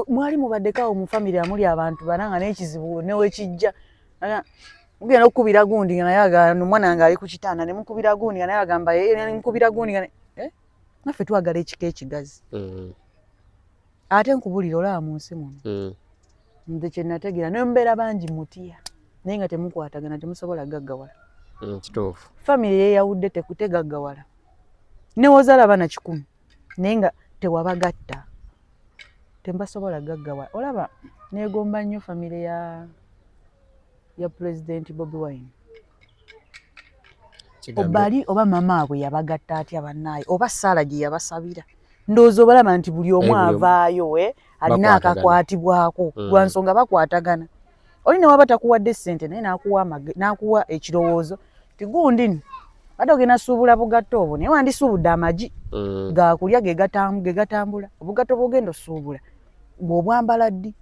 mwali mubaddekawo mu family amuli abantu bana nga n'ekizibu newekijja mugenda okukubira gundi nga naye agamba omwana nga ali ku kitanda ne mukubira gundi nga naye agamba nkubira gundi nga naffe twagala ekika ekigazi. Ate nkubulira olaba mu nsi muno nze kye nategeera nembeera bangi mutya naye nga temukwatagana temusobola gaggawala. Kituufu. Family yeyawudde tegaggawala newozaala abaana 100 naye nga tewabagatta tembasobola gaggawala. Olaba negomba nnyo family ya President Bobi Wine. Obali oba mama abwe yabagatta atya bannaaye oba Saala gye yabasabira ndowooza obalaba nti buli omu avaayo alina akakwatibwako lwa nsonga bakwatagana. Oli ne waba takuwadde ssente naye n'akuwa ekirowoozo ti gundi badde ogenda suubula bugatto obwo naye wandisuubudde amagi gakulya ge gatambula obugatto bwogenda osuubula bw'obwambala ddi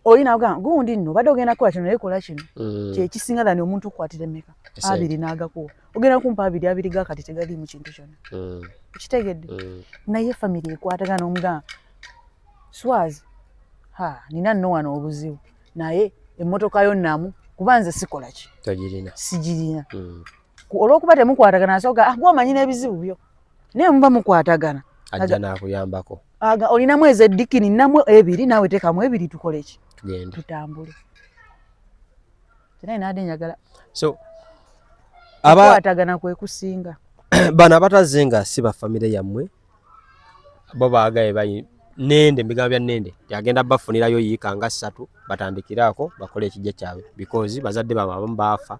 olina ogamba gundi nno badde ogenda kukola kino naye kola kino kyekisinga ddala omuntu okukwatira emmeka abiri n'agakuwa ogenda kumpa abiri gakati tegali mu kintu kyonna okitegedde naye famire ekwatagana omugamba Swazi nina nno wano obuzibu naye emmotoka yo nnamu kuba nze sikola ki sigirina olw'okuba temukwatagana asooka gwomanyi n'ebizibu byo naye muba mukwatagana ajja n'akuyambako olinamu ezeddikini nnamu ebiri naawe teekamu ebiri tukole ki tutambule naye naadde njagala so abakwatagana kwe kusinga bano abatazze nga si bafamire yammwe bo baagaye nende mbigamba bya nende yagenda bafunirayo yiika nga 3 batandikiraako bakole ekijja kyabwe because bazadde baabwe abamu baafa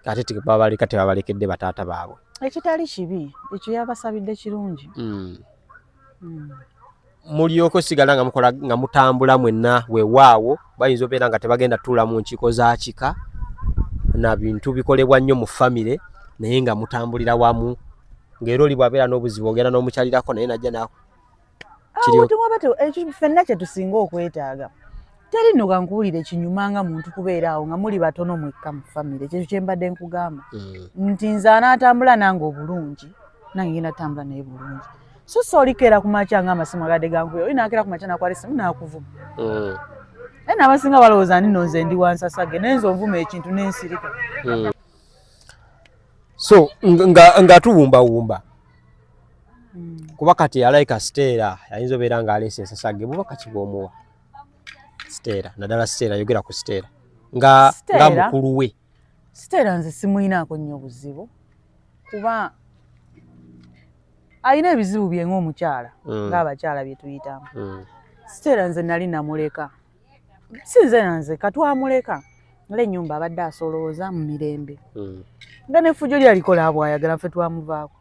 ate tebabalekedde bataata baabwe ekitali kibi ekyo yabasabidde kirungi mulyoka osigala nga mutambula mwenna weewaawo bayinza obeera nga tebagenda tuula mu nkiiko za kika na bintu bikolebwa nnyo mu famire naye nga mutambulira wamu ng'era oli bw'abeera n'obuzibu ogenda n'omukyalirako naye najja naako ffenna kye tusinga okwetaaga teri nno kankuwulire kinyuma nga muntu kubeera awo nga muli batono mwekka mu famire kyekyo kye mbadde nkugamba nti nze anaatambula nange obulungi nange ngenda tambula naye bulungi so soolikeera ku makya ng'amasimu agadde gankuyo oli naakera ku makya nakwala essimu naakuvuma naye n'abasinga balowooza nti nno nze ndi wansasage naye nze onvuma ekintu n'ensirika so nga tuwumbawumba kuba kati alayika Stella yayinza obeera ng'aleese ensasage bubaka kibwomuwa Stella naddala Stella yogera ku Stella nga mukulu we Stella nze simuyinaako nnyo buzibu kuba alina ebizibu bye ng'omukyala ng'abakyala bye tuyitamu Stella nze nali namuleka si nze nanze katwamuleka nale ennyumba abadde asolooza mu mirembe nga n'effujjo lyalikola bw'ayagala ffe twamuvaako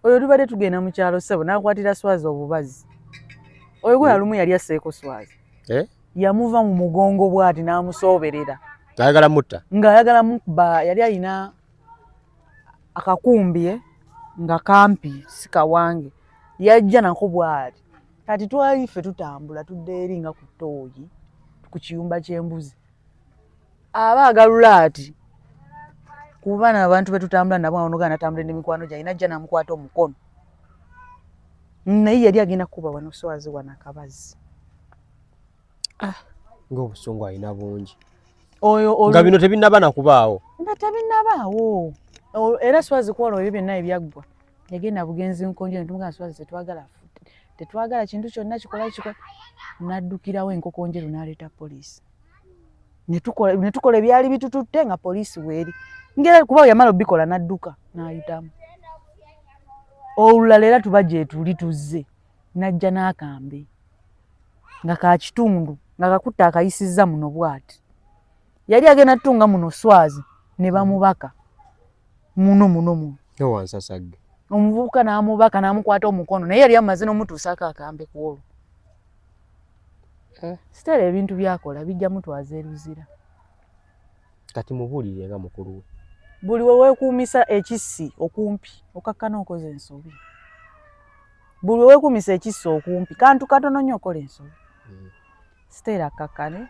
oyo tubadde tugenda mu kyalo ssebo n'akwatira Swazi obubazi oyo gwe alumu yali asseeko Swazi yamuva mu mugongo bw'ati n'amusooberera ng'ayagala mutta ng'ayagala mukuba yali alina akakumbi nga kampi si kawange yajja nako bw'ati kati twali ffe tutambula tudde eri nga ku ttooyi ku kiyumba ky'embuzi aba agalula ati kuba n'abantu be tutambula nabo onogana natambula n'emikwano gye alina ajja n'amukwata omukono naye yali agenda kuba wano Swazi wano akabazi ng'obusungu alina bungi nga bino tebinnaba nakubaawo nga tebinnabaawo era Swazi kwolwo ebyo byonna ebyaggwa yagenda bugenzi nkonjo netumugamba Swazi tetwagala kintu kyonna kikola naddukirawo enkoko njeru n'aleeta poliisi ne tukola ebyali bitututte nga poliisi weeri ngera kuba yamala obikola n'adduka n'ayitamu olulala era tuba gye tuli tuzze n'ajja n'akambe nga ka kitundu nga kakutta akayisizza muno bw'ati yali agenda tutunga muno Swazi ne bamubaka muno wansasage omuvubuka n'amubaka n'amukwata omukono naye yali amaze n'omutuusaako akambe ku olwo Stella ebintu byakola bijja mutwaza eruzira kati mubuulire nga mukulu we buli we weekuumisa ekissi okumpi okakkana okoze ensobi buli we weekuumisa ekissi okumpi kantu katono nnyo okola ensobi Stella akkakkane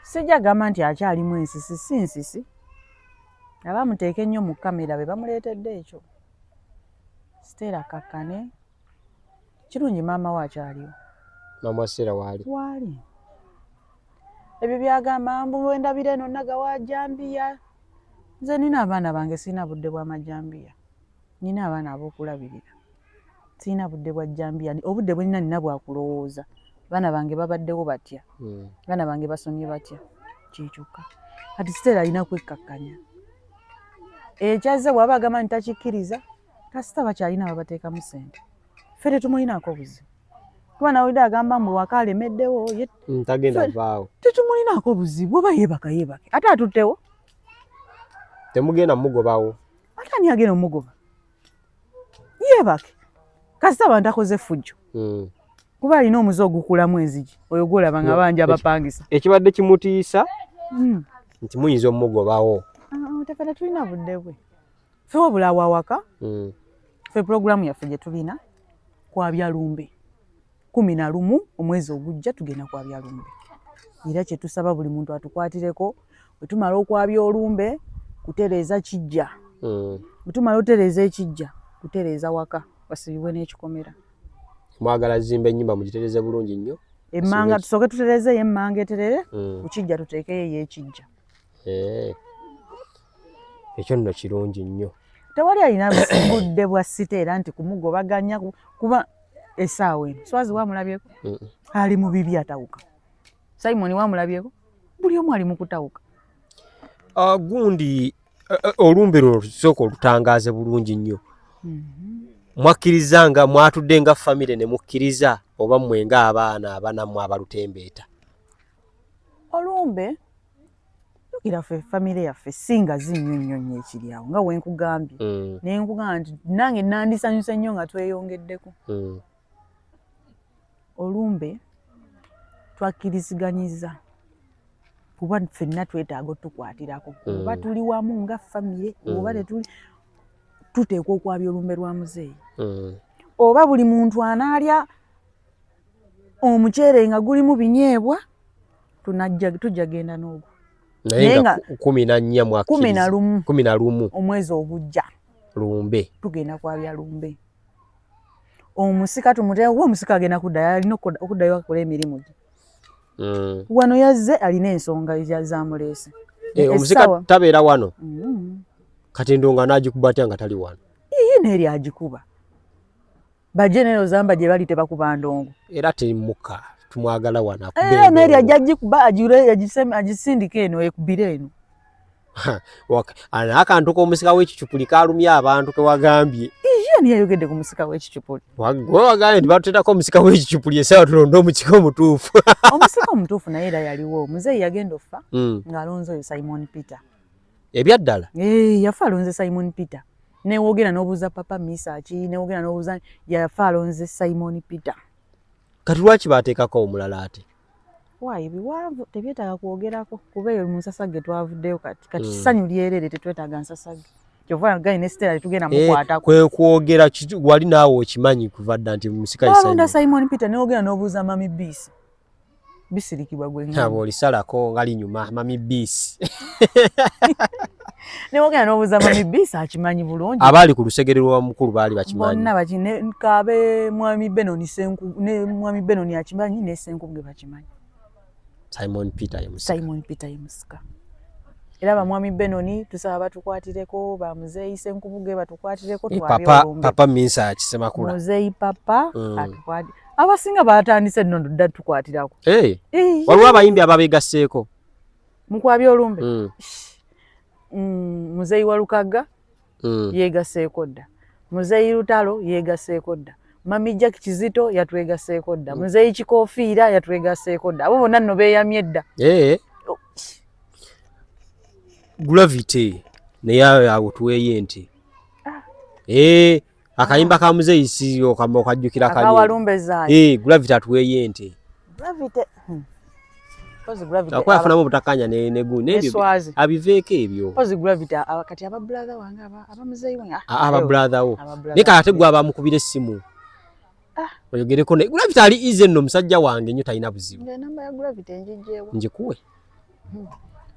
sijja gamba nti akyalimu ensisi si nsisi abamuteeka ennyo mu kamera be bamuleetedde ekyo Stella akkakkane kirungi maama we akyaliwo mama Stella waali ebyo byagamba mbu wendabira eno naga wa Jambiya nze nina abaana bange sirina budde bwa majambiya nina abaana ab'okulabirira sirina budde bwa Jambiya obudde bwe nina bwa kulowooza baana bange babaddewo batya baana bange basomye batya kikyuka kati Stella alina kwekkakkanya ekyazze bw'aba agamba nti takikkiriza kasita bakyalina babateekamu ssente ffe tetumulinaako buzibu kuba nawulidde agamba mbu waka alemeddewo tagenda vaawo tetumulinaako buzibu oba yeebaka ate atuttewo temugenda mugobawo ate ani agenda omugoba yeebake kasita abantu akoze ffujjo kuba alina omuze ogukulamu enzigi oyo gwolaba nga bangi abapangisa ekibadde kimutiisa nti muyinza omugobawo tefe tetulina budde bwe ffe wabula awawaka ffe pulogulaamu yaffe gye tulina kwa Byalumbe 11 omwezi ogujja tugenda kwa Byalumbe era kye tusaba buli muntu atukwatireko bwe tumala okwabya olumbe kutereeza kijja bwe tumala otereeza ekijja kutereeza waka basibibwe n'ekikomera. Mwagala zimba ennyumba mugitereeze bulungi nnyo. Emmanga tusooke tutereezeeyo emmanga eterere ku kijja tuteekeyo ekijja. Ekyo nno kirungi nnyo. Tewali alina budde bwa site era nti kumugobaganya kuba essaawa eno Swazi wamulabyeko ali mu bibi atawuka. Simon wamulabyeko buli omu ali mu kutawuka. Gundi olumbe lwo tusooka olutangaaze bulungi nnyo. Mwakkirizanga mwatudde nga famire ne mukkiriza oba mmwe nga abaana abanammwe abalutembeeta? Olumbe tukira ffe famire yaffe singa zinnyonnyonnyo ekiri awo nga wenkugambye naye nkugamba nti nange nandisanyuse nnyo nga tweyongeddeko. Olumbe twakkiriziganyiza kuba ffenna twetaaga otukwatirako oba tuli wamu nga famire oba tetuli tuteekwa okwabya olumbe lwa muzeeyi oba buli muntu anaalya omuceere nga gulimu binyeebwa tujja genda n'ogwo. Naye nga 14 mwakkiriza 11 omwezi ogujja lumbe tugenda kwabya lumbe. Omusika tumuteewo omusika agenda kuddayo alina okuddayo akola emirimu gye. Wano yazze alina ensonga zamuleese. Omusika tabeera wano kati ndonga n'agikuba atya nga tali wano. Neeri agikuba bajenero zamba gye bali tebakuba ndongo era temuka tumwagala wano neeri ajja agikuba agisindika eno ekubira eno. Akantu k'omusika w'ekicupuli kalumya abantu ke wagambye. Ni yayogedde ku musika w'ekicupuli. Wagambye nti batuteekako omusika w'ekicupuli essaawa tulonde omusika omutuufu. Omusika omutuufu naye era yaliwo. Omuzeeyi yagenda offa ng'alonze oyo Simon Peter. Ebyaddala? Yafa alonze Simon Peter. Newoogera n'obuuza papa Misaki, newoogera n'obuuza yafa alonze Simon Peter. Kati lwaki baateekako omulala ate? Waayi biwanvu tebyetaaga kwogerako kuba eyo mu nsasage twavuddeyo kati ssanyu lyerere tetwetaaga nsasage. Kyova gai ne Stella tugenda mukwatako. Kwe kwogera wali naawe okimanyi kuva dda nti musika Simon Peter newoogera n'obuuza Mami Bisi. Bisirikibwa gwe ngamba. Abo lisalako ngali nyuma Mami Bisi. Newoogera n'obuuza Mami Bisi akimanyi bulungi. Abaali ku lusegere lwa mukulu baali bakimanyi. Bonna bakine kabe Mwami Benoni Senku ne Mwami Benoni akimanyi ne Senku bwe bakimanyi. Simon Peter ye musika. Era ba Mwami Benoni tusaba batukwatireko ba muzeeyi Senkubuge batukwatireko twabyo olumbe. Papa Minsa akisema kula. Muzeeyi papa atukwati. Abasinga batandise nno dda tukwatirako. Waliwo abayimbi ababeegasseeko. Mukwabya olumbe. Muzeeyi Walukaga yeegasseeko dda. Muzeeyi Lutalo yeegasseeko dda. Mami Jack Kizito yatwegasseeko dda. Muzeeyi Kikofiira yatwegasseeko dda. Abo bonna nno beeyamye dda. Gravity naye awo tuweeye nti akayimba ka muzeeyi siyo kama okajjukira kali akawalumbezayo Gravity atuweeye nti akwayafunamu obutakanya ne gundi ebyo abiveeko ebyo Gravity kati aba brother wange aba muzeeyi wange aba brother wo ne kate gwe abamukubira essimu oyogereko ne Gravity ali easy nno musajja wange nnyo talina buzibu namba ya Gravity njijjeewo njikuwe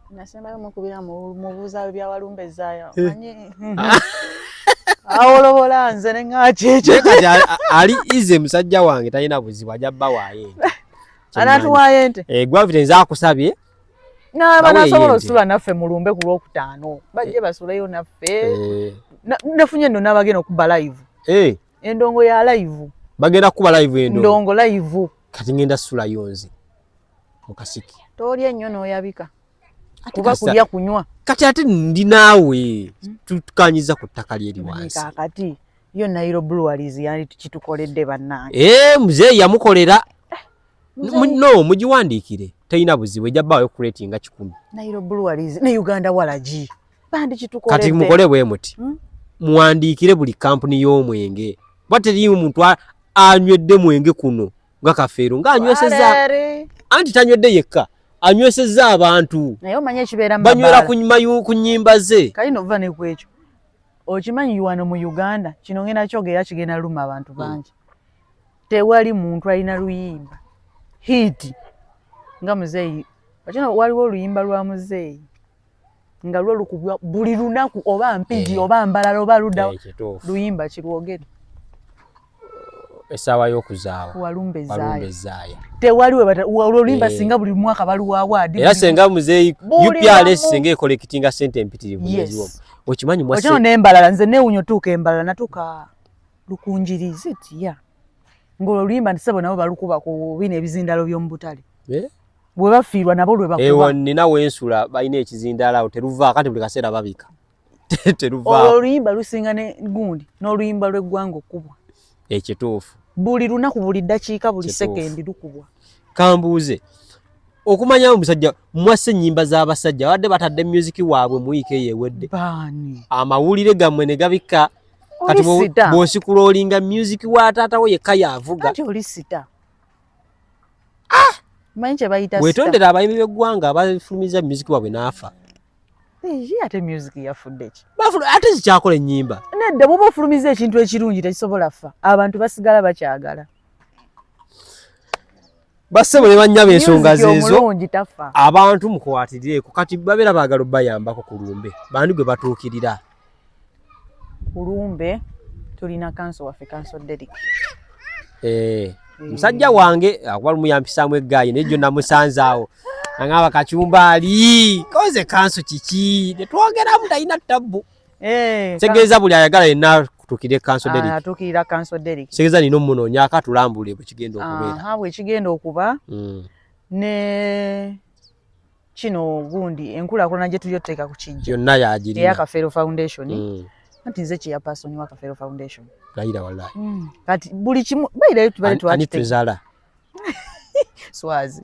nasemba mukubira mu buuza bya walumbezaayo manyi awolobola nze ne ng'akyekyo kati ali easy musajja wange talina buzibu ajja bba waaye anatuwaaye ente Gravity nze akusabye n'abanasobola osula naffe mu lumbe ku Lwokutaano bajje basuleyo naffe nafunye nno n'abagenda okuba live endongo ya live bagenda kuba live endongo live kati ngenda sulayo nze mukasiki tolya nnyo n'oyabika kuba kulya kunywa kati ate ndi naawe tukanyiza ku ttaka lyeri wansi kati yo Nairo Breweries yani tukitukoledde bannange muzeeyi yamukolera no mugiwandiikire talina buzibu ejja bbaayo creating 10 Nairo Breweries ne Uganda Walaji bandi kitukoledde kati mukole bwe muti muwandiikire buli kampuni y'omwenge baterimu muntu anywedde mwenge kuno nga Kafeero ng'anyweseza anti tanywedde yekka anyweseza abantu naye omanye ekibeera mu banywera ku nnyimba ze kali nova ne kwekyo okimanyi wano mu Uganda kino ngenda kyogera kigenda luma abantu bangi tewali muntu alina luyimba hiti nga muzeeyi Wakino waliwo oluyimba lwa muzeeyi nga lwo lukubwa buli lunaku oba mpigi oba mbalala oba ludda luyimba kirwogere essaawa y'okuzaawa walumbe zaaya tewaliwe oluyimba singa buli mwaka baluwaawadi era senga muzeeyi UPRS senga ekolektinga sente empitirivu yeziwo okimanyi mwase wakino n'embalala nze neewunyo tuuka embalala natuuka lukunjirizi tiya ng'oluyimba ntisebo nabo balukuba ku bino ebizindalo by'omu butale bwe bafiirwa nabo lwe bakuba nina wensula balina ekizindaala awo teruva kati buli kaseera babika teruva oluyimba lusinga ne gundi n'oluyimba lw'eggwanga okubwa ekituufu buli lunaku buli ddakiika buli sekendi lukubwa kambuuze okumanya omusajja mwasse ennyimba z'abasajja wadde batadde musiki waabwe mu wiiki eyo ewedde baani amawulire gammwe ne gabika kati bw'osikula olinga musiki wa taata we yekka y'avuga kati oli sita manyi kye bayita wetondera abayimbi b'eggwanga abafulumiza musiki waabwe n'afa ate music yafudde ki ate zikyakola ennyimba nedda bwoba ofulumiza ekintu ekirungi tekisobola fa abantu basigala bakyagala bassebo ne bannyaba ensonga zeezo abantu mukwatirireeko kati babeera baagala obbayambako ku lumbe bandi gwe batuukirira ku lumbe tulina kanso waffe kanso Derek musajja wange akuba lumuyampisaamu eggaayi naye gyonna musanze awo angaba kacumbaali koze kanso kiki netwogeramu talina tabbu tegeeza buli ayagala yenna kutuukirira kanso Derek atuukirira kanso Derek tegeeza nina omunoonya akatulambule bwe kigenda okubeera bwe kigenda okuba ne kino gundi enkulaakulana gye tuli otuteeka ku kijja yonna yagirina eya Kafeero Foundation anti nze chairperson wa Kafeero Foundation gayira wallahi kati buli kimu bayirayo tubale twatuzala swazi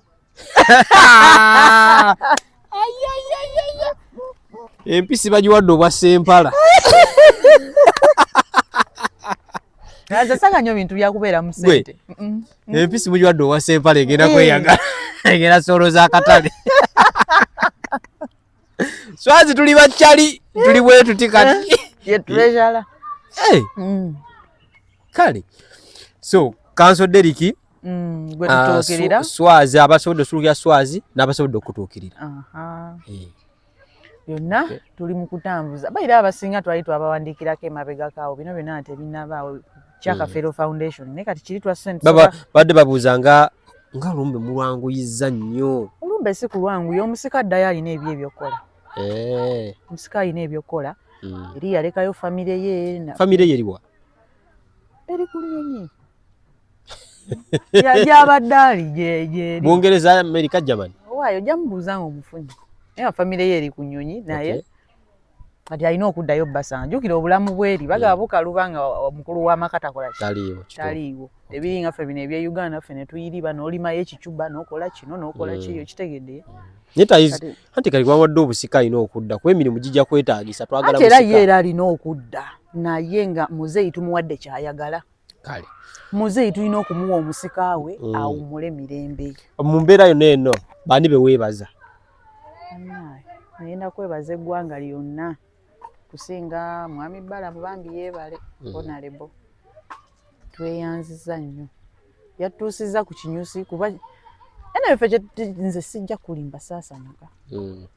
empisi bagiwadde obwa Sempala sanga nnyo bintu byakubeera mu ssente empisi mugiwadde obwa Sempala egenda kweyagala egenda soolo z'akatale swazi tuli bakyali tuli bwe tuti kati ye treasure kale so kanso Derek gwe tutuukirira swazi abasobodde osuulukira swazi n'abasobodde okutuukirira byonna tuli mu kutambuza bayira abasinga twali twabawandiikirako emabegakaawo bino byonna tebinabaawo kya Kafeero Foundation naye kati kiri twa sente badde babuuza nga olumbe mulwanguyizza nnyo olumbe si kulwanguya omusika addayo alina ebyo ebyokukola omusika alina ebyokukola eri yalekayo famire ye eriwa eri ku Nnyonyi gyabadde ali Bungereza America Germany waayo ojja mubuuza nga omufunyi naye famire ye eri ku Nnyonyi naye kati alina okuddayo Basanga jjukira obulamu bweri bagaba bukaluba nga omukulu w'amaka takola taliiwo ebiri nga ffe bino ebya Uganda ffe ne tuyiriba n'olimayo ekicuba n'okola kino n'okola kiyo kitegedde anti kali wawadde obusika alina okudda kuba emirimu gijja kwetaagisa twagala musika ate era ye era alina okudda naye nga muzeeyi tumuwadde kyayagala kale muzeeyi tulina okumuwa omusika we awummule mirembe mu mbeera yonna eno bandi be weebaza nagenda kwebaza eggwanga lyonna kusinga mwami Balamu bambi yeebale Honorable tweyanziza nnyo yatuusizza ku kinyusi kuba ena ffe nze sijja kulimba saasanyuka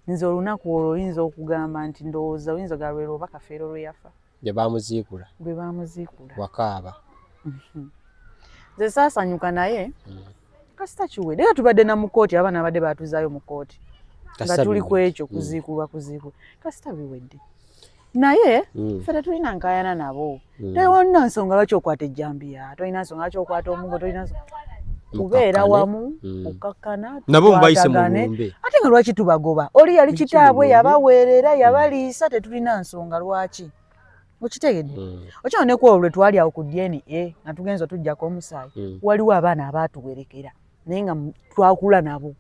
nze olunaku olwo oyinza okugamba nti ndowooza oyinza ogalwera oba Kafeero lwe yafa gwe baamuziikula wakaaba nze saasanyuka naye kasita kiwedde era tubadde na mu kooti abaana abadde baatuzaayo mu kooti nga tuli ku ekyo kuziikulwa kasita biwedde naye ffe tetulina nkaayana nabo tewonna nsonga lwaki okwata ejjambiya tolina nsonga lwaki okwata omugo tolina kubeera wamu okkakkana nabo mubayise mu lumbe ate nga lwaki tubagoba oli yali kitaabwe yabaweerera yabaliisa tetulina nsonga lwaki okitegedde okyo ne kwolwo lwe twali awo ku DNA nga tugenza tujjako omusaayi waliwo abaana abaatuwerekera naye nga twakula nabo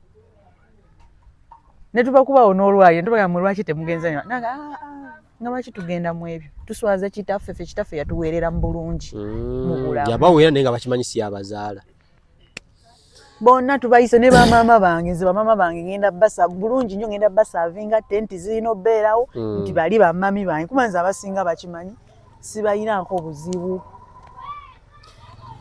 ne tubakubawo n'olwayo tubaga mu lwaki temugenza nanga nga lwaki tugenda mu ebyo tuswaza kitaffe ffe kitaffe yatuweerera mu bulungi mu bulamu yabaweera naye nga bakimanyisi abazaala bonna tubayise ne bamaama bange nze bamaama bange ngenda basa bulungi nnyo ngenda basaavinga tenti zirina obbeerawo nti bali bamami bange kuba nze abasinga bakimanyi sibayinaako buzibu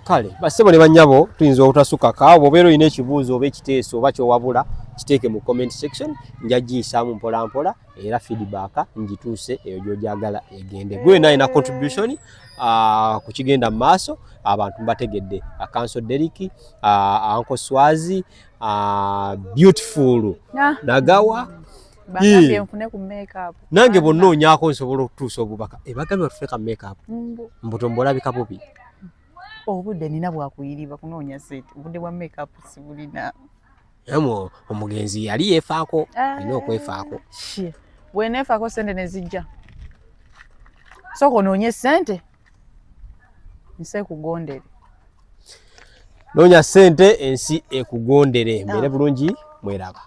kale bassebo ne bannyabo tuyinza obutasukaka oba obeera olina ekibuuzo oba ekiteeso oba kyowabula kiteeke mu comment section nja giyisaamu mpola mpola era feedback njituuse eyo gy'ojagala egende. Gwe naye na contribution ku kigenda mu maaso abantu mbategedde Council Derrick, Uncle Swazi, Beautiful Nagawa bagambye nfune ku makeup nange bonna onyaako nsobola okutuusa obubaka bagambye batufe ka makeup mbutombola bika bubi obudde nina bwakuyiriba kunoonya sente obudde bwa makeup sibulina yamo omugenzi yali yeefaako alina okwefaako bweneefaako sente ne zijja sooka onoonye sente nsi ekugondere noonya sente ensi ekugondere mbeere bulungi mweraba.